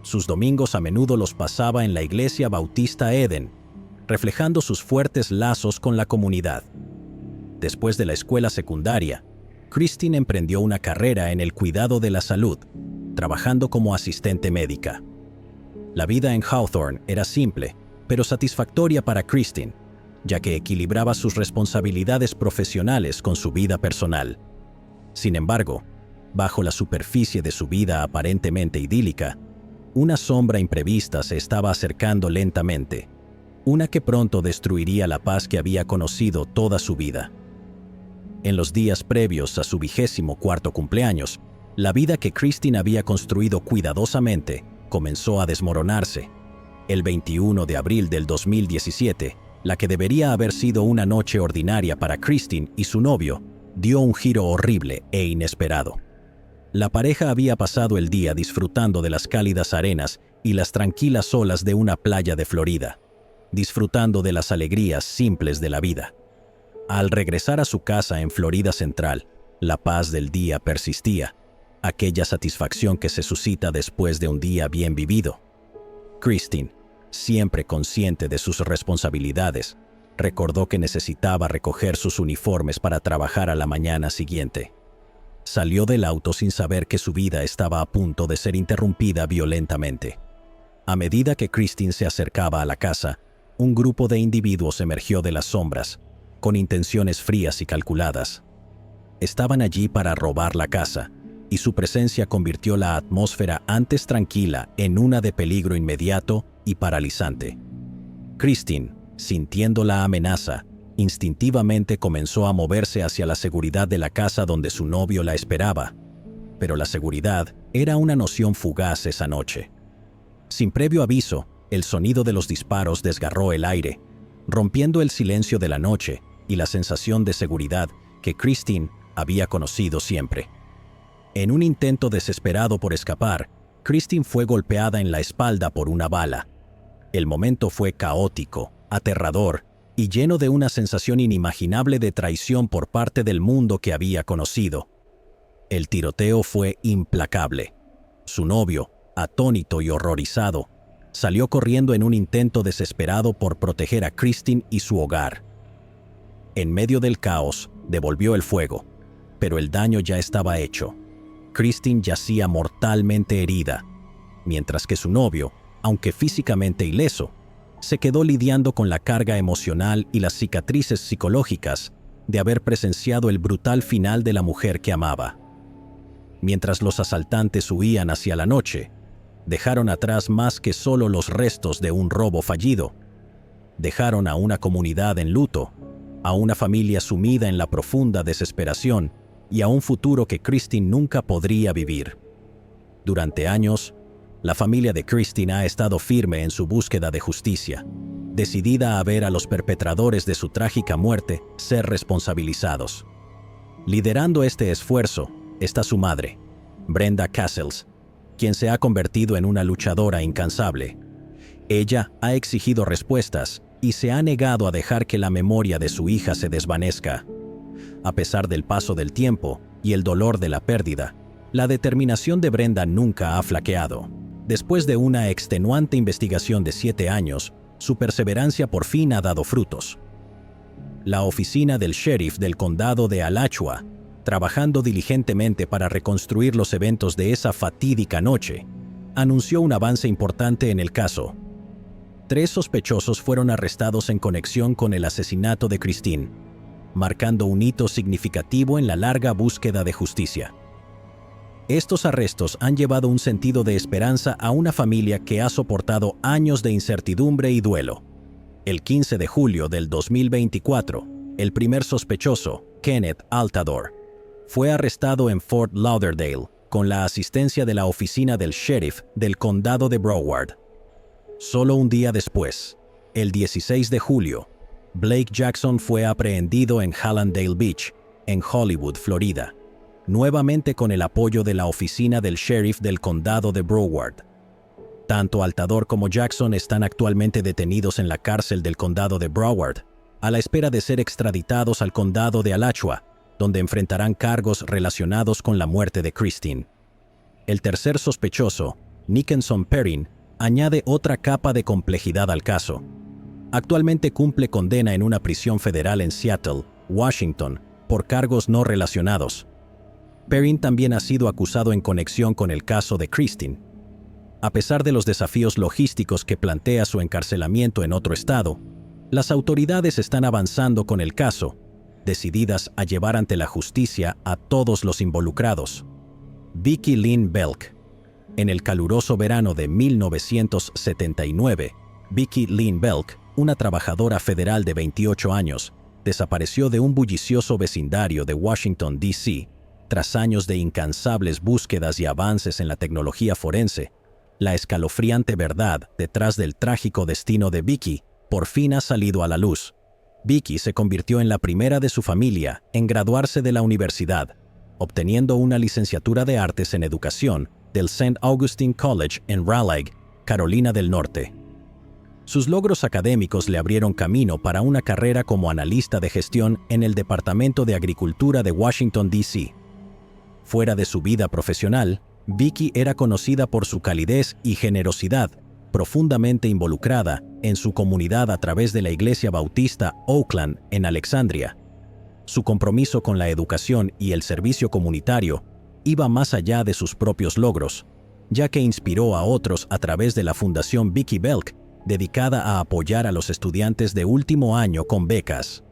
Sus domingos a menudo los pasaba en la Iglesia Bautista Eden, reflejando sus fuertes lazos con la comunidad. Después de la escuela secundaria, Christine emprendió una carrera en el cuidado de la salud, trabajando como asistente médica. La vida en Hawthorne era simple, pero satisfactoria para Christine, ya que equilibraba sus responsabilidades profesionales con su vida personal. Sin embargo, bajo la superficie de su vida aparentemente idílica, una sombra imprevista se estaba acercando lentamente, una que pronto destruiría la paz que había conocido toda su vida. En los días previos a su 24º cumpleaños, la vida que Christine había construido cuidadosamente comenzó a desmoronarse. El 21 de abril del 2017, la que debería haber sido una noche ordinaria para Christine y su novio, dio un giro horrible e inesperado. La pareja había pasado el día disfrutando de las cálidas arenas y las tranquilas olas de una playa de Florida, disfrutando de las alegrías simples de la vida. Al regresar a su casa en Florida Central, la paz del día persistía, aquella satisfacción que se suscita después de un día bien vivido. Christine, siempre consciente de sus responsabilidades, recordó que necesitaba recoger sus uniformes para trabajar a la mañana siguiente. Salió del auto sin saber que su vida estaba a punto de ser interrumpida violentamente. A medida que Christine se acercaba a la casa, un grupo de individuos emergió de las sombras, con intenciones frías y calculadas. Estaban allí para robar la casa, y su presencia convirtió la atmósfera antes tranquila en una de peligro inmediato y paralizante. Christine, sintiendo la amenaza, instintivamente comenzó a moverse hacia la seguridad de la casa donde su novio la esperaba, pero la seguridad era una noción fugaz esa noche. Sin previo aviso, el sonido de los disparos desgarró el aire, rompiendo el silencio de la noche y la sensación de seguridad que Christine había conocido siempre. En un intento desesperado por escapar, Christine fue golpeada en la espalda por una bala. El momento fue caótico, aterrador y lleno de una sensación inimaginable de traición por parte del mundo que había conocido. El tiroteo fue implacable. Su novio, atónito y horrorizado, salió corriendo en un intento desesperado por proteger a Christine y su hogar. En medio del caos, devolvió el fuego, pero el daño ya estaba hecho. Christine yacía mortalmente herida, mientras que su novio, aunque físicamente ileso, se quedó lidiando con la carga emocional y las cicatrices psicológicas de haber presenciado el brutal final de la mujer que amaba. Mientras los asaltantes huían hacia la noche, dejaron atrás más que solo los restos de un robo fallido. Dejaron a una comunidad en luto, a una familia sumida en la profunda desesperación y a un futuro que Christine nunca podría vivir. Durante años, la familia de Christine ha estado firme en su búsqueda de justicia, decidida a ver a los perpetradores de su trágica muerte ser responsabilizados. Liderando este esfuerzo está su madre, Brenda Castles, quien se ha convertido en una luchadora incansable. Ella ha exigido respuestas y se ha negado a dejar que la memoria de su hija se desvanezca. A pesar del paso del tiempo y el dolor de la pérdida, la determinación de Brenda nunca ha flaqueado. Después de una extenuante investigación de 7 años, su perseverancia por fin ha dado frutos. La oficina del sheriff del condado de Alachua, trabajando diligentemente para reconstruir los eventos de esa fatídica noche, anunció un avance importante en el caso. 3 sospechosos fueron arrestados en conexión con el asesinato de Christine, marcando un hito significativo en la larga búsqueda de justicia. Estos arrestos han llevado un sentido de esperanza a una familia que ha soportado años de incertidumbre y duelo. El 15 de julio del 2024, el primer sospechoso, Kenneth Altador, fue arrestado en Fort Lauderdale con la asistencia de la oficina del sheriff del condado de Broward. Solo un día después, el 16 de julio, Blake Jackson fue aprehendido en Hallandale Beach, en Hollywood, Florida, nuevamente con el apoyo de la oficina del sheriff del condado de Broward. Tanto Altador como Jackson están actualmente detenidos en la cárcel del condado de Broward, a la espera de ser extraditados al condado de Alachua, donde enfrentarán cargos relacionados con la muerte de Christine. El tercer sospechoso, Nickenson Perrin, añade otra capa de complejidad al caso. Actualmente cumple condena en una prisión federal en Seattle, Washington, por cargos no relacionados. Perrin también ha sido acusado en conexión con el caso de Christine. A pesar de los desafíos logísticos que plantea su encarcelamiento en otro estado, las autoridades están avanzando con el caso, decididas a llevar ante la justicia a todos los involucrados. Vicki Lynn Belk. En el caluroso verano de 1979, Vicki Lynn Belk, una trabajadora federal de 28 años, desapareció de un bullicioso vecindario de Washington, D.C. Tras años de incansables búsquedas y avances en la tecnología forense, la escalofriante verdad detrás del trágico destino de Vicki por fin ha salido a la luz. Vicki se convirtió en la primera de su familia en graduarse de la universidad, obteniendo una licenciatura de artes en educación del St. Augustine College en Raleigh, Carolina del Norte. Sus logros académicos le abrieron camino para una carrera como analista de gestión en el Departamento de Agricultura de Washington, D.C. Fuera de su vida profesional, Vicki era conocida por su calidez y generosidad, profundamente involucrada en su comunidad a través de la Iglesia Bautista Oakland en Alexandria. Su compromiso con la educación y el servicio comunitario iba más allá de sus propios logros, ya que inspiró a otros a través de la Fundación Vicki Belk, dedicada a apoyar a los estudiantes de último año con becas.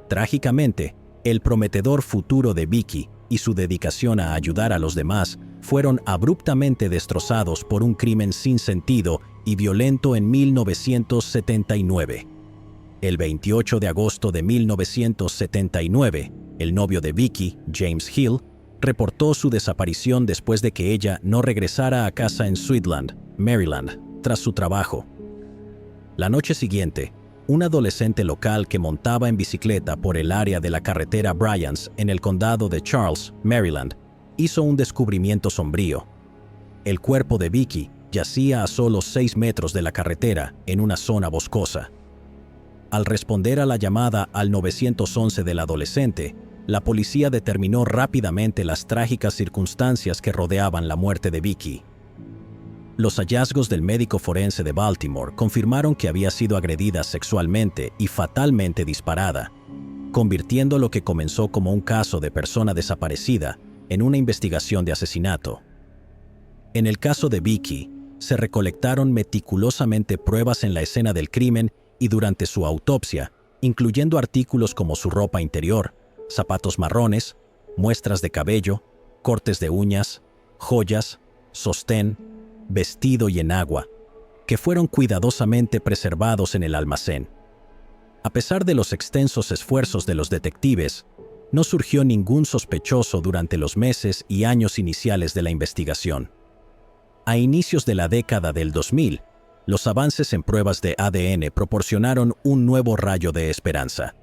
Trágicamente, el prometedor futuro de Vicki y su dedicación a ayudar a los demás fueron abruptamente destrozados por un crimen sin sentido y violento en 1979. El 28 de agosto de 1979, el novio de Vicki, James Hill, reportó su desaparición después de que ella no regresara a casa en Sweetland, Maryland, tras su trabajo. La noche siguiente, un adolescente local que montaba en bicicleta por el área de la carretera Bryans en el condado de Charles, Maryland, hizo un descubrimiento sombrío. El cuerpo de Vicki yacía a solo 6 metros de la carretera en una zona boscosa. Al responder a la llamada al 911 del adolescente, la policía determinó rápidamente las trágicas circunstancias que rodeaban la muerte de Vicki. Los hallazgos del médico forense de Baltimore confirmaron que había sido agredida sexualmente y fatalmente disparada, convirtiendo lo que comenzó como un caso de persona desaparecida en una investigación de asesinato. En el caso de Vicki, se recolectaron meticulosamente pruebas en la escena del crimen y durante su autopsia, incluyendo artículos como su ropa interior, zapatos marrones, muestras de cabello, cortes de uñas, joyas, sostén, vestido y enagua, que fueron cuidadosamente preservados en el almacén. A pesar de los extensos esfuerzos de los detectives, no surgió ningún sospechoso durante los meses y años iniciales de la investigación. A inicios de la década del 2000, los avances en pruebas de ADN proporcionaron un nuevo rayo de esperanza.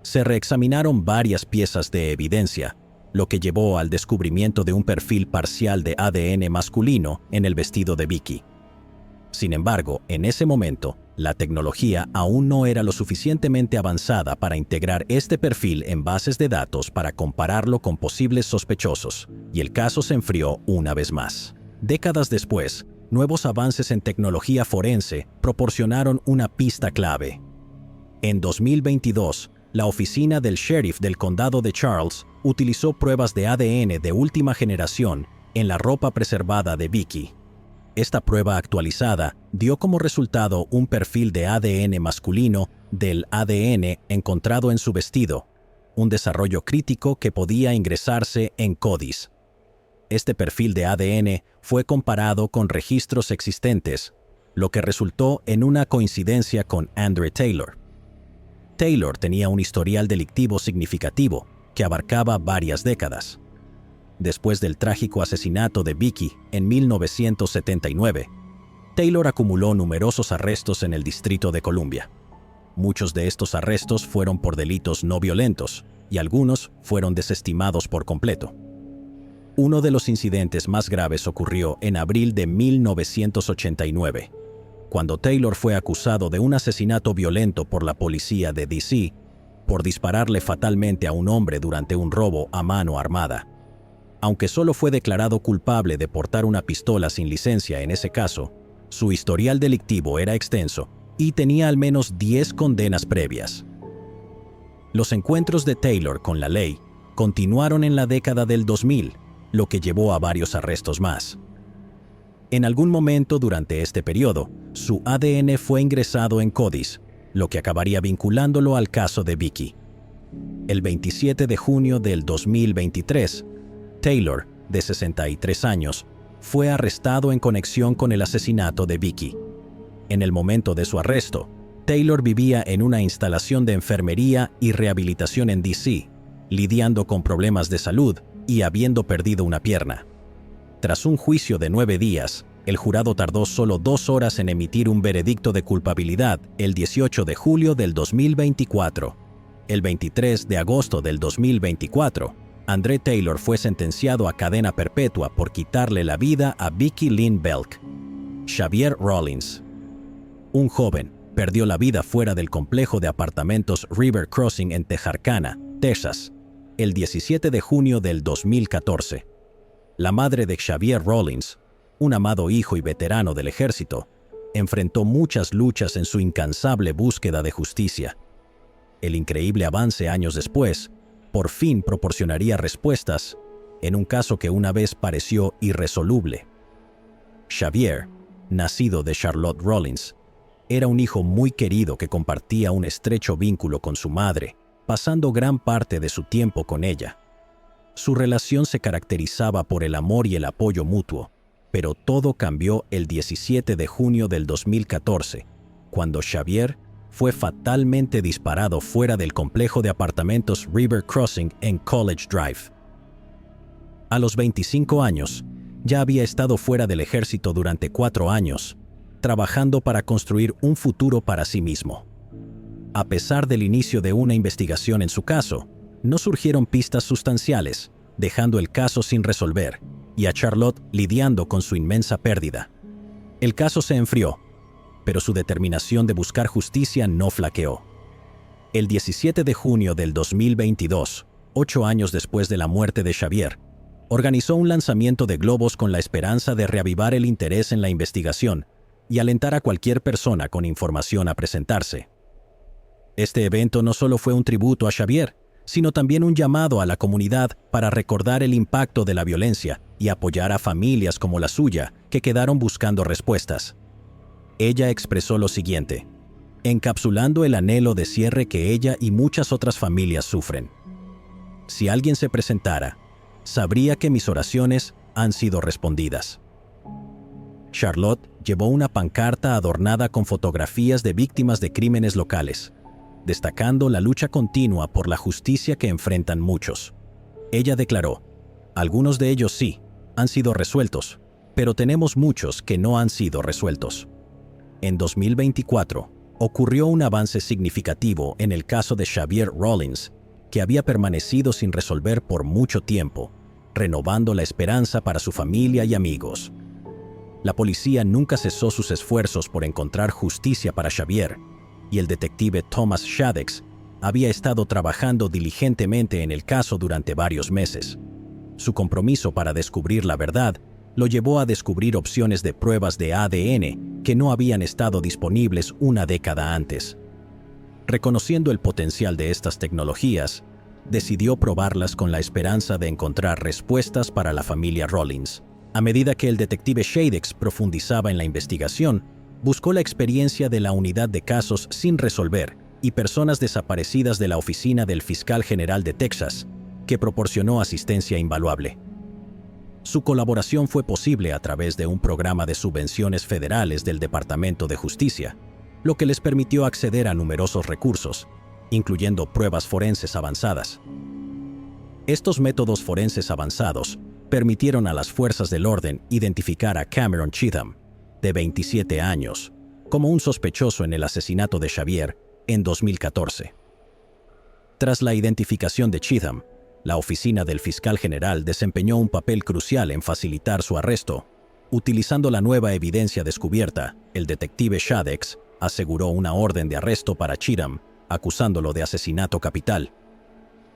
Se reexaminaron varias piezas de evidencia, lo que llevó al descubrimiento de un perfil parcial de ADN masculino en el vestido de Vicki. Sin embargo, en ese momento, la tecnología aún no era lo suficientemente avanzada para integrar este perfil en bases de datos para compararlo con posibles sospechosos, y el caso se enfrió una vez más. Décadas después, nuevos avances en tecnología forense proporcionaron una pista clave. En 2022, la oficina del sheriff del condado de Charles utilizó pruebas de ADN de última generación en la ropa preservada de Vicki. Esta prueba actualizada dio como resultado un perfil de ADN masculino del ADN encontrado en su vestido, un desarrollo crítico que podía ingresarse en CODIS. Este perfil de ADN fue comparado con registros existentes, lo que resultó en una coincidencia con Andre Taylor. Taylor tenía un historial delictivo significativo que abarcaba varias décadas. Después del trágico asesinato de Vicky en 1979, Taylor acumuló numerosos arrestos en el Distrito de Columbia. Muchos de estos arrestos fueron por delitos no violentos y algunos fueron desestimados por completo. Uno de los incidentes más graves ocurrió en abril de 1989, cuando Taylor fue acusado de un asesinato violento por la policía de D.C. por dispararle fatalmente a un hombre durante un robo a mano armada. Aunque solo fue declarado culpable de portar una pistola sin licencia en ese caso, su historial delictivo era extenso y tenía al menos 10 condenas previas. Los encuentros de Taylor con la ley continuaron en la década del 2000, lo que llevó a varios arrestos más. En algún momento durante este periodo, su ADN fue ingresado en CODIS, lo que acabaría vinculándolo al caso de Vicky. El 27 de junio del 2023, Taylor, de 63 años, fue arrestado en conexión con el asesinato de Vicky. En el momento de su arresto, Taylor vivía en una instalación de enfermería y rehabilitación en D.C., lidiando con problemas de salud y habiendo perdido una pierna. Tras un juicio de 9 días, el jurado tardó solo 2 horas en emitir un veredicto de culpabilidad el 18 de julio del 2024. El 23 de agosto del 2024, Andre Taylor fue sentenciado a cadena perpetua por quitarle la vida a Vicky Lynn Belk. Xavier Rawlins, un joven, perdió la vida fuera del complejo de apartamentos River Crossing en Texarkana, Texas, el 17 de junio del 2014. La madre de Xavier Rawlins, un amado hijo y veterano del ejército, enfrentó muchas luchas en su incansable búsqueda de justicia. El increíble avance años después, por fin proporcionaría respuestas en un caso que una vez pareció irresoluble. Xavier, nacido de Charlotte Rawlins, era un hijo muy querido que compartía un estrecho vínculo con su madre, pasando gran parte de su tiempo con ella. Su relación se caracterizaba por el amor y el apoyo mutuo, pero todo cambió el 17 de junio del 2014, cuando Xavier fue fatalmente disparado fuera del complejo de apartamentos River Crossing en College Drive. A los 25 años, ya había estado fuera del ejército durante 4 años, trabajando para construir un futuro para sí mismo. A pesar del inicio de una investigación en su caso, no surgieron pistas sustanciales, dejando el caso sin resolver, y a Charlotte lidiando con su inmensa pérdida. El caso se enfrió, pero su determinación de buscar justicia no flaqueó. El 17 de junio del 2022, 8 años después de la muerte de Xavier, organizó un lanzamiento de globos con la esperanza de reavivar el interés en la investigación y alentar a cualquier persona con información a presentarse. Este evento no solo fue un tributo a Xavier, sino también un llamado a la comunidad para recordar el impacto de la violencia y apoyar a familias como la suya que quedaron buscando respuestas. Ella expresó lo siguiente, encapsulando el anhelo de cierre que ella y muchas otras familias sufren. Si alguien se presentara, sabría que mis oraciones han sido respondidas. Charlotte llevó una pancarta adornada con fotografías de víctimas de crímenes locales, destacando la lucha continua por la justicia que enfrentan muchos. Ella declaró, algunos de ellos sí, han sido resueltos, pero tenemos muchos que no han sido resueltos. En 2024, ocurrió un avance significativo en el caso de Xavier Rawlins, que había permanecido sin resolver por mucho tiempo, renovando la esperanza para su familia y amigos. La policía nunca cesó sus esfuerzos por encontrar justicia para Xavier, y el detective Thomas Shaddix había estado trabajando diligentemente en el caso durante varios meses. Su compromiso para descubrir la verdad lo llevó a descubrir opciones de pruebas de ADN que no habían estado disponibles una década antes. Reconociendo el potencial de estas tecnologías, decidió probarlas con la esperanza de encontrar respuestas para la familia Rawlins. A medida que el detective Shaddix profundizaba en la investigación, buscó la experiencia de la unidad de casos sin resolver y personas desaparecidas de la oficina del fiscal general de Texas, que proporcionó asistencia invaluable. Su colaboración fue posible a través de un programa de subvenciones federales del Departamento de Justicia, lo que les permitió acceder a numerosos recursos, incluyendo pruebas forenses avanzadas. Estos métodos forenses avanzados permitieron a las fuerzas del orden identificar a Cameron Cheatham, de 27 años, como un sospechoso en el asesinato de Xavier en 2014. Tras la identificación de Cheatham, la oficina del fiscal general desempeñó un papel crucial en facilitar su arresto. Utilizando la nueva evidencia descubierta, el detective Shaddix aseguró una orden de arresto para Cheatham, acusándolo de asesinato capital.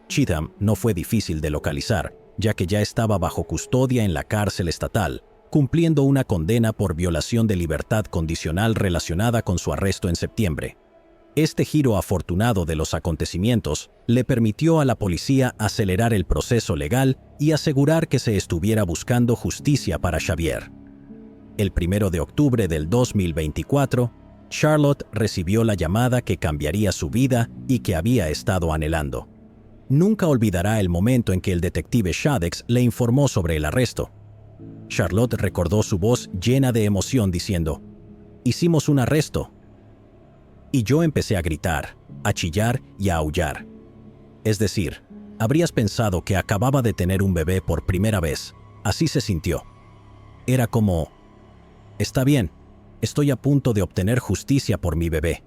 Cheatham no fue difícil de localizar, ya que ya estaba bajo custodia en la cárcel estatal, cumpliendo una condena por violación de libertad condicional relacionada con su arresto en septiembre. Este giro afortunado de los acontecimientos le permitió a la policía acelerar el proceso legal y asegurar que se estuviera buscando justicia para Xavier. El 1 de octubre del 2024, Charlotte recibió la llamada que cambiaría su vida y que había estado anhelando. Nunca olvidará el momento en que el detective Shaddix le informó sobre el arresto. Charlotte recordó su voz llena de emoción diciendo: «Hicimos un arresto». Y yo empecé a gritar, a chillar y a aullar. Es decir, habrías pensado que acababa de tener un bebé por primera vez. Así se sintió. Era como: «Está bien, estoy a punto de obtener justicia por mi bebé».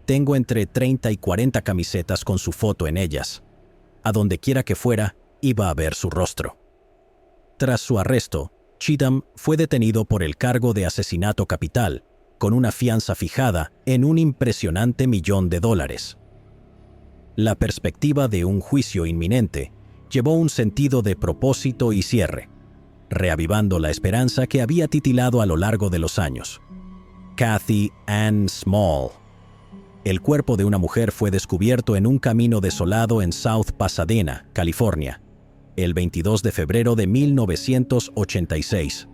Tengo entre 30 y 40 camisetas con su foto en ellas. A donde quiera que fuera, iba a ver su rostro. Tras su arresto, Cheatham fue detenido por el cargo de asesinato capital, con una fianza fijada en un impresionante $1.000.000. La perspectiva de un juicio inminente llevó un sentido de propósito y cierre, reavivando la esperanza que había titilado a lo largo de los años. Kathy Ann Small. El cuerpo de una mujer fue descubierto en un camino desolado en South Pasadena, California, el 22 de febrero de 1986.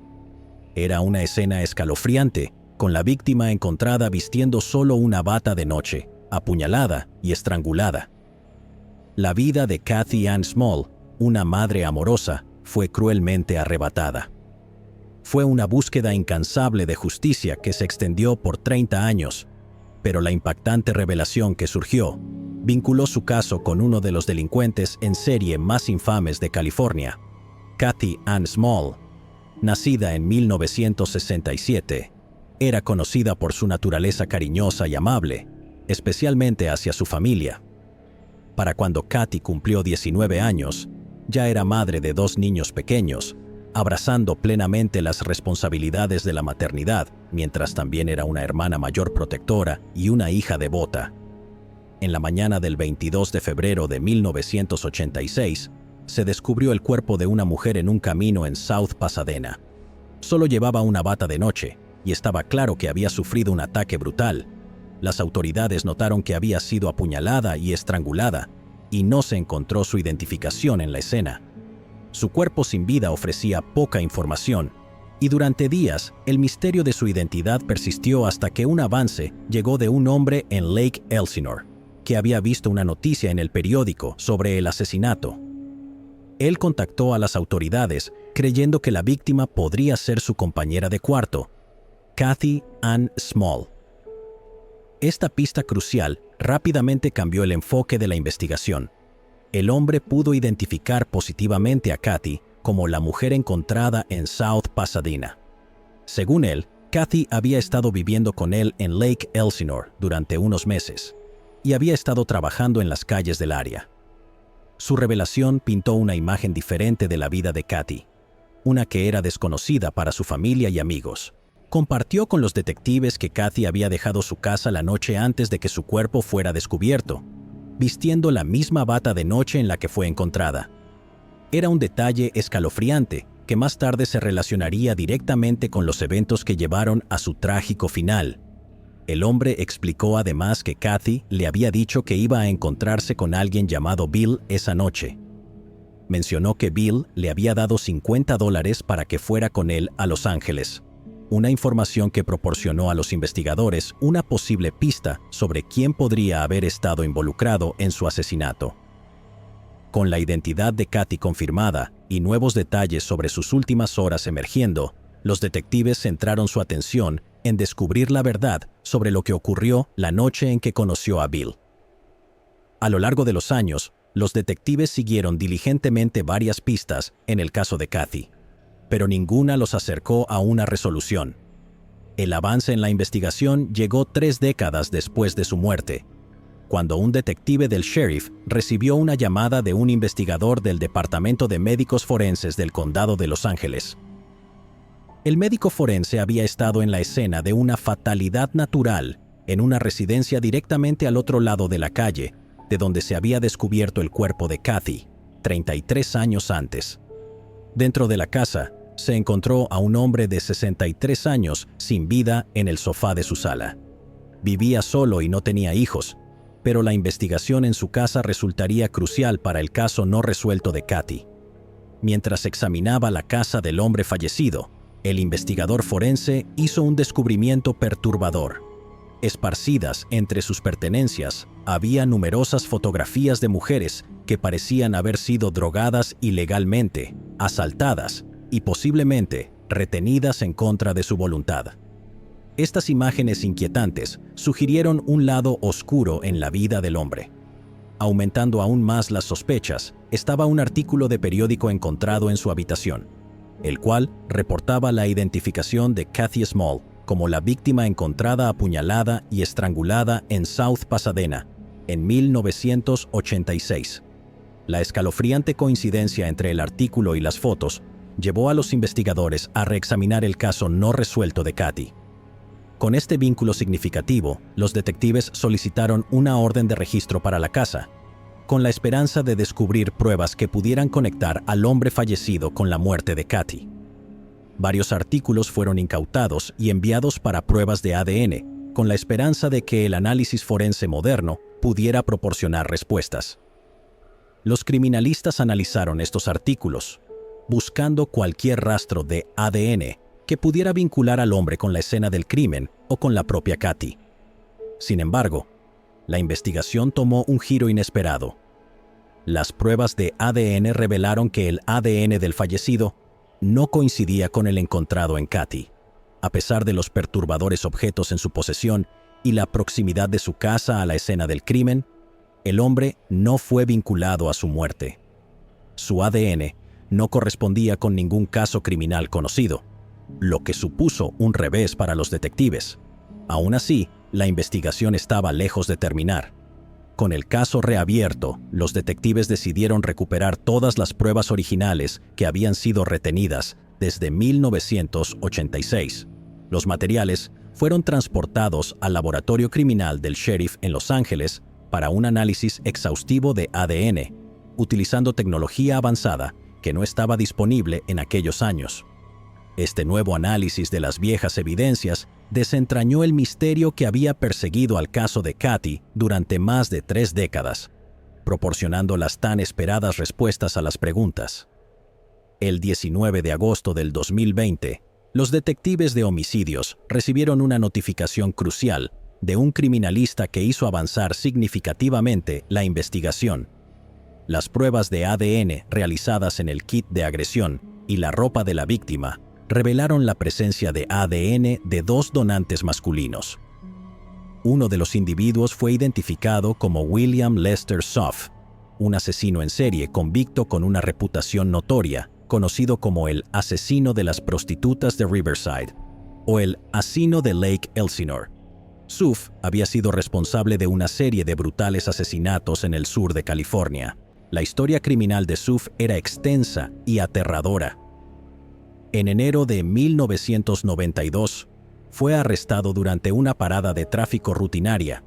Era una escena escalofriante, con la víctima encontrada vistiendo solo una bata de noche, apuñalada y estrangulada. La vida de Kathy Ann Small, una madre amorosa, fue cruelmente arrebatada. Fue una búsqueda incansable de justicia que se extendió por 30 años, pero la impactante revelación que surgió vinculó su caso con uno de los delincuentes en serie más infames de California. Kathy Ann Small, nacida en 1967, era conocida por su naturaleza cariñosa y amable, especialmente hacia su familia. Para cuando Kathy cumplió 19 años, ya era madre de 2 niños pequeños, abrazando plenamente las responsabilidades de la maternidad, mientras también era una hermana mayor protectora y una hija devota. En la mañana del 22 de febrero de 1986, se descubrió el cuerpo de una mujer en un camino en South Pasadena. Solo llevaba una bata de noche, y estaba claro que había sufrido un ataque brutal. Las autoridades notaron que había sido apuñalada y estrangulada, y no se encontró su identificación en la escena. Su cuerpo sin vida ofrecía poca información, y durante días el misterio de su identidad persistió hasta que un avance llegó de un hombre en Lake Elsinore, que había visto una noticia en el periódico sobre el asesinato. Él contactó a las autoridades creyendo que la víctima podría ser su compañera de cuarto, Kathy Ann Small. Esta pista crucial rápidamente cambió el enfoque de la investigación. El hombre pudo identificar positivamente a Kathy como la mujer encontrada en South Pasadena. Según él, Kathy había estado viviendo con él en Lake Elsinore durante unos meses y había estado trabajando en las calles del área. Su revelación pintó una imagen diferente de la vida de Kathy, una que era desconocida para su familia y amigos. Compartió con los detectives que Kathy había dejado su casa la noche antes de que su cuerpo fuera descubierto, vistiendo la misma bata de noche en la que fue encontrada. Era un detalle escalofriante que más tarde se relacionaría directamente con los eventos que llevaron a su trágico final. El hombre explicó además que Kathy le había dicho que iba a encontrarse con alguien llamado Bill esa noche. Mencionó que Bill le había dado $50 para que fuera con él a Los Ángeles, una información que proporcionó a los investigadores una posible pista sobre quién podría haber estado involucrado en su asesinato. Con la identidad de Kathy confirmada y nuevos detalles sobre sus últimas horas emergiendo, los detectives centraron su atención en descubrir la verdad sobre lo que ocurrió la noche en que conoció a Bill. A lo largo de los años, los detectives siguieron diligentemente varias pistas en el caso de Kathy, pero ninguna los acercó a una resolución. El avance en la investigación llegó 3 décadas después de su muerte, cuando un detective del sheriff recibió una llamada de un investigador del Departamento de Médicos Forenses del Condado de Los Ángeles. El médico forense había estado en la escena de una fatalidad natural en una residencia directamente al otro lado de la calle, de donde se había descubierto el cuerpo de Kathy, 33 años antes. Dentro de la casa, se encontró a un hombre de 63 años sin vida en el sofá de su sala. Vivía solo y no tenía hijos, pero la investigación en su casa resultaría crucial para el caso no resuelto de Kathy. Mientras examinaba la casa del hombre fallecido, el investigador forense hizo un descubrimiento perturbador. Esparcidas entre sus pertenencias, había numerosas fotografías de mujeres que parecían haber sido drogadas ilegalmente, asaltadas y posiblemente retenidas en contra de su voluntad. Estas imágenes inquietantes sugirieron un lado oscuro en la vida del hombre. Aumentando aún más las sospechas, estaba un artículo de periódico encontrado en su habitación, el cual reportaba la identificación de Kathy Small como la víctima encontrada apuñalada y estrangulada en South Pasadena en 1986. La escalofriante coincidencia entre el artículo y las fotos llevó a los investigadores a reexaminar el caso no resuelto de Kathy. Con este vínculo significativo, los detectives solicitaron una orden de registro para la casa, con la esperanza de descubrir pruebas que pudieran conectar al hombre fallecido con la muerte de Kathy. Varios artículos fueron incautados y enviados para pruebas de ADN, con la esperanza de que el análisis forense moderno pudiera proporcionar respuestas. Los criminalistas analizaron estos artículos, buscando cualquier rastro de ADN que pudiera vincular al hombre con la escena del crimen o con la propia Kathy. Sin embargo, la investigación tomó un giro inesperado. Las pruebas de ADN revelaron que el ADN del fallecido no coincidía con el encontrado en Kathy, a pesar de los perturbadores objetos en su posesión y la proximidad de su casa a la escena del crimen. El hombre no fue vinculado a su muerte. Su ADN no correspondía con ningún caso criminal conocido, lo que supuso un revés para los detectives. Aún así, la investigación estaba lejos de terminar. Con el caso reabierto, los detectives decidieron recuperar todas las pruebas originales que habían sido retenidas desde 1986. Los materiales fueron transportados al laboratorio criminal del sheriff en Los Ángeles para un análisis exhaustivo de ADN, utilizando tecnología avanzada que no estaba disponible en aquellos años. Este nuevo análisis de las viejas evidencias desentrañó el misterio que había perseguido al caso de Kathy durante más de 3 décadas, proporcionando las tan esperadas respuestas a las preguntas. El 19 de agosto del 2020, los detectives de homicidios recibieron una notificación crucial de un criminalista que hizo avanzar significativamente la investigación. Las pruebas de ADN realizadas en el kit de agresión y la ropa de la víctima revelaron la presencia de ADN de 2 donantes masculinos. Uno de los individuos fue identificado como William Lester Soff, un asesino en serie convicto con una reputación notoria, conocido como el asesino de las prostitutas de Riverside o el asesino de Lake Elsinore. Soff había sido responsable de una serie de brutales asesinatos en el sur de California. La historia criminal de Soff era extensa y aterradora. En enero de 1992, fue arrestado durante una parada de tráfico rutinaria,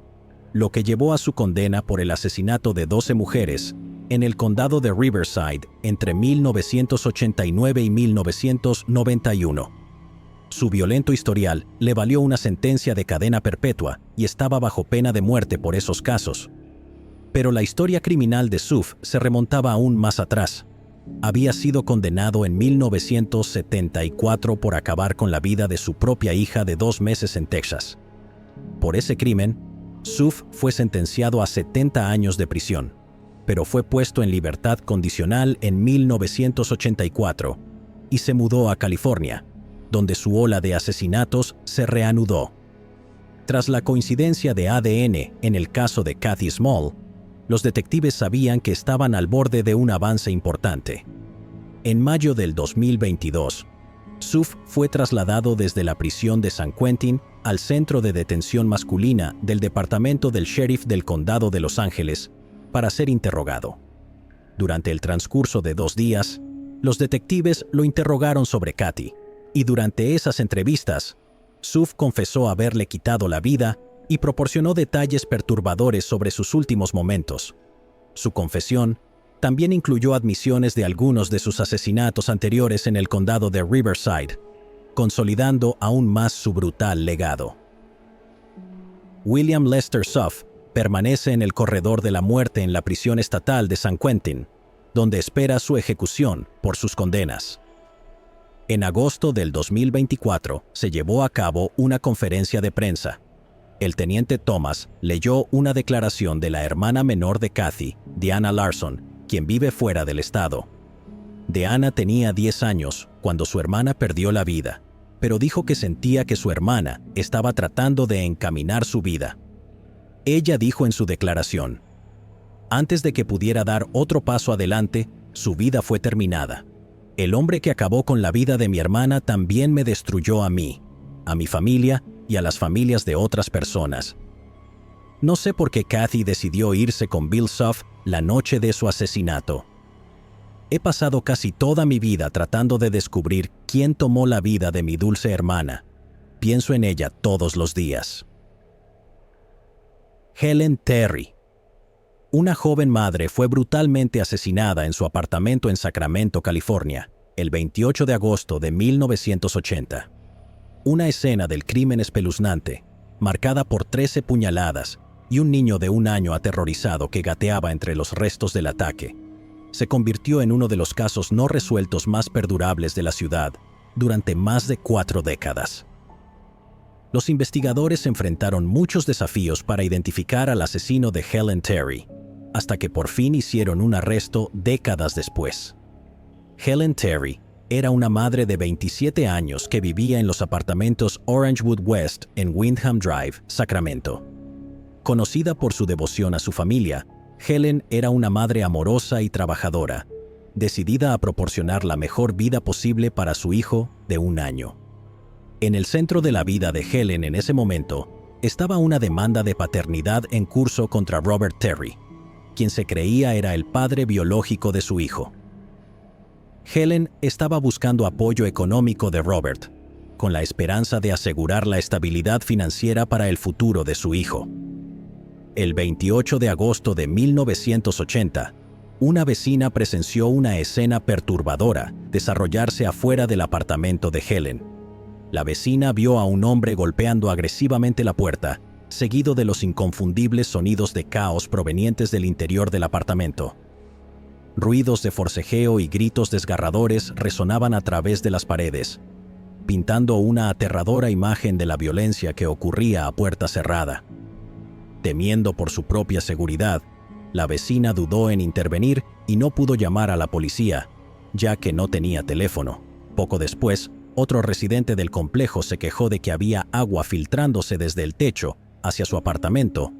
lo que llevó a su condena por el asesinato de 12 mujeres en el condado de Riverside entre 1989 y 1991. Su violento historial le valió una sentencia de cadena perpetua y estaba bajo pena de muerte por esos casos. Pero la historia criminal de Soff se remontaba aún más atrás. Había sido condenado en 1974 por acabar con la vida de su propia hija de 2 meses en Texas. Por ese crimen, Soff fue sentenciado a 70 años de prisión. pero fue puesto en libertad condicional en 1984 y se mudó a California, donde su ola de asesinatos se reanudó. Tras la coincidencia de ADN en el caso de Kathy Small, los detectives sabían que estaban al borde de un avance importante. En mayo del 2022, Suf fue trasladado desde la prisión de San Quentin al centro de detención masculina del Departamento del Sheriff del Condado de Los Ángeles para ser interrogado. Durante el transcurso de 2 días, los detectives lo interrogaron sobre Kathy, y durante esas entrevistas, Suf confesó haberle quitado la vida y proporcionó detalles perturbadores sobre sus últimos momentos. Su confesión también incluyó admisiones de algunos de sus asesinatos anteriores en el condado de Riverside, consolidando aún más su brutal legado. William Lester Suf permanece en el corredor de la muerte en la prisión estatal de San Quentin, donde espera su ejecución por sus condenas. En agosto del 2024 se llevó a cabo una conferencia de prensa. El teniente Thomas leyó una declaración de la hermana menor de Kathy, Diana Larson, quien vive fuera del estado. Diana tenía 10 años cuando su hermana perdió la vida, pero dijo que sentía que su hermana estaba tratando de encaminar su vida. Ella dijo en su declaración: "Antes de que pudiera dar otro paso adelante, su vida fue terminada. El hombre que acabó con la vida de mi hermana también me destruyó a mí, a mi familia y a las familias de otras personas". No sé por qué Kathy decidió irse con Bill Suf la noche de su asesinato. He pasado casi toda mi vida tratando de descubrir quién tomó la vida de mi dulce hermana. Pienso en ella todos los días. Helen Terry. Una joven madre fue brutalmente asesinada en su apartamento en Sacramento, California, el 28 de agosto de 1980. Una escena del crimen espeluznante, marcada por 13 puñaladas y un niño de 1 año aterrorizado que gateaba entre los restos del ataque, se convirtió en uno de los casos no resueltos más perdurables de la ciudad durante más de 4 décadas. Los investigadores enfrentaron muchos desafíos para identificar al asesino de Helen Terry, hasta que por fin hicieron un arresto décadas después. Helen Terry era una madre de 27 años que vivía en los apartamentos Orangewood West en Windham Drive, Sacramento. Conocida por su devoción a su familia, Helen era una madre amorosa y trabajadora, decidida a proporcionar la mejor vida posible para su hijo de 1 año. En el centro de la vida de Helen en ese momento estaba una demanda de paternidad en curso contra Robert Terry, quien se creía era el padre biológico de su hijo. Helen estaba buscando apoyo económico de Robert, con la esperanza de asegurar la estabilidad financiera para el futuro de su hijo. El 28 de agosto de 1980, una vecina presenció una escena perturbadora desarrollarse afuera del apartamento de Helen. La vecina vio a un hombre golpeando agresivamente la puerta, seguido de los inconfundibles sonidos de caos provenientes del interior del apartamento. Ruidos de forcejeo y gritos desgarradores resonaban a través de las paredes, pintando una aterradora imagen de la violencia que ocurría a puerta cerrada. Temiendo por su propia seguridad, la vecina dudó en intervenir y no pudo llamar a la policía, ya que no tenía teléfono. Poco después, otro residente del complejo se quejó de que había agua filtrándose desde el techo hacia su apartamento.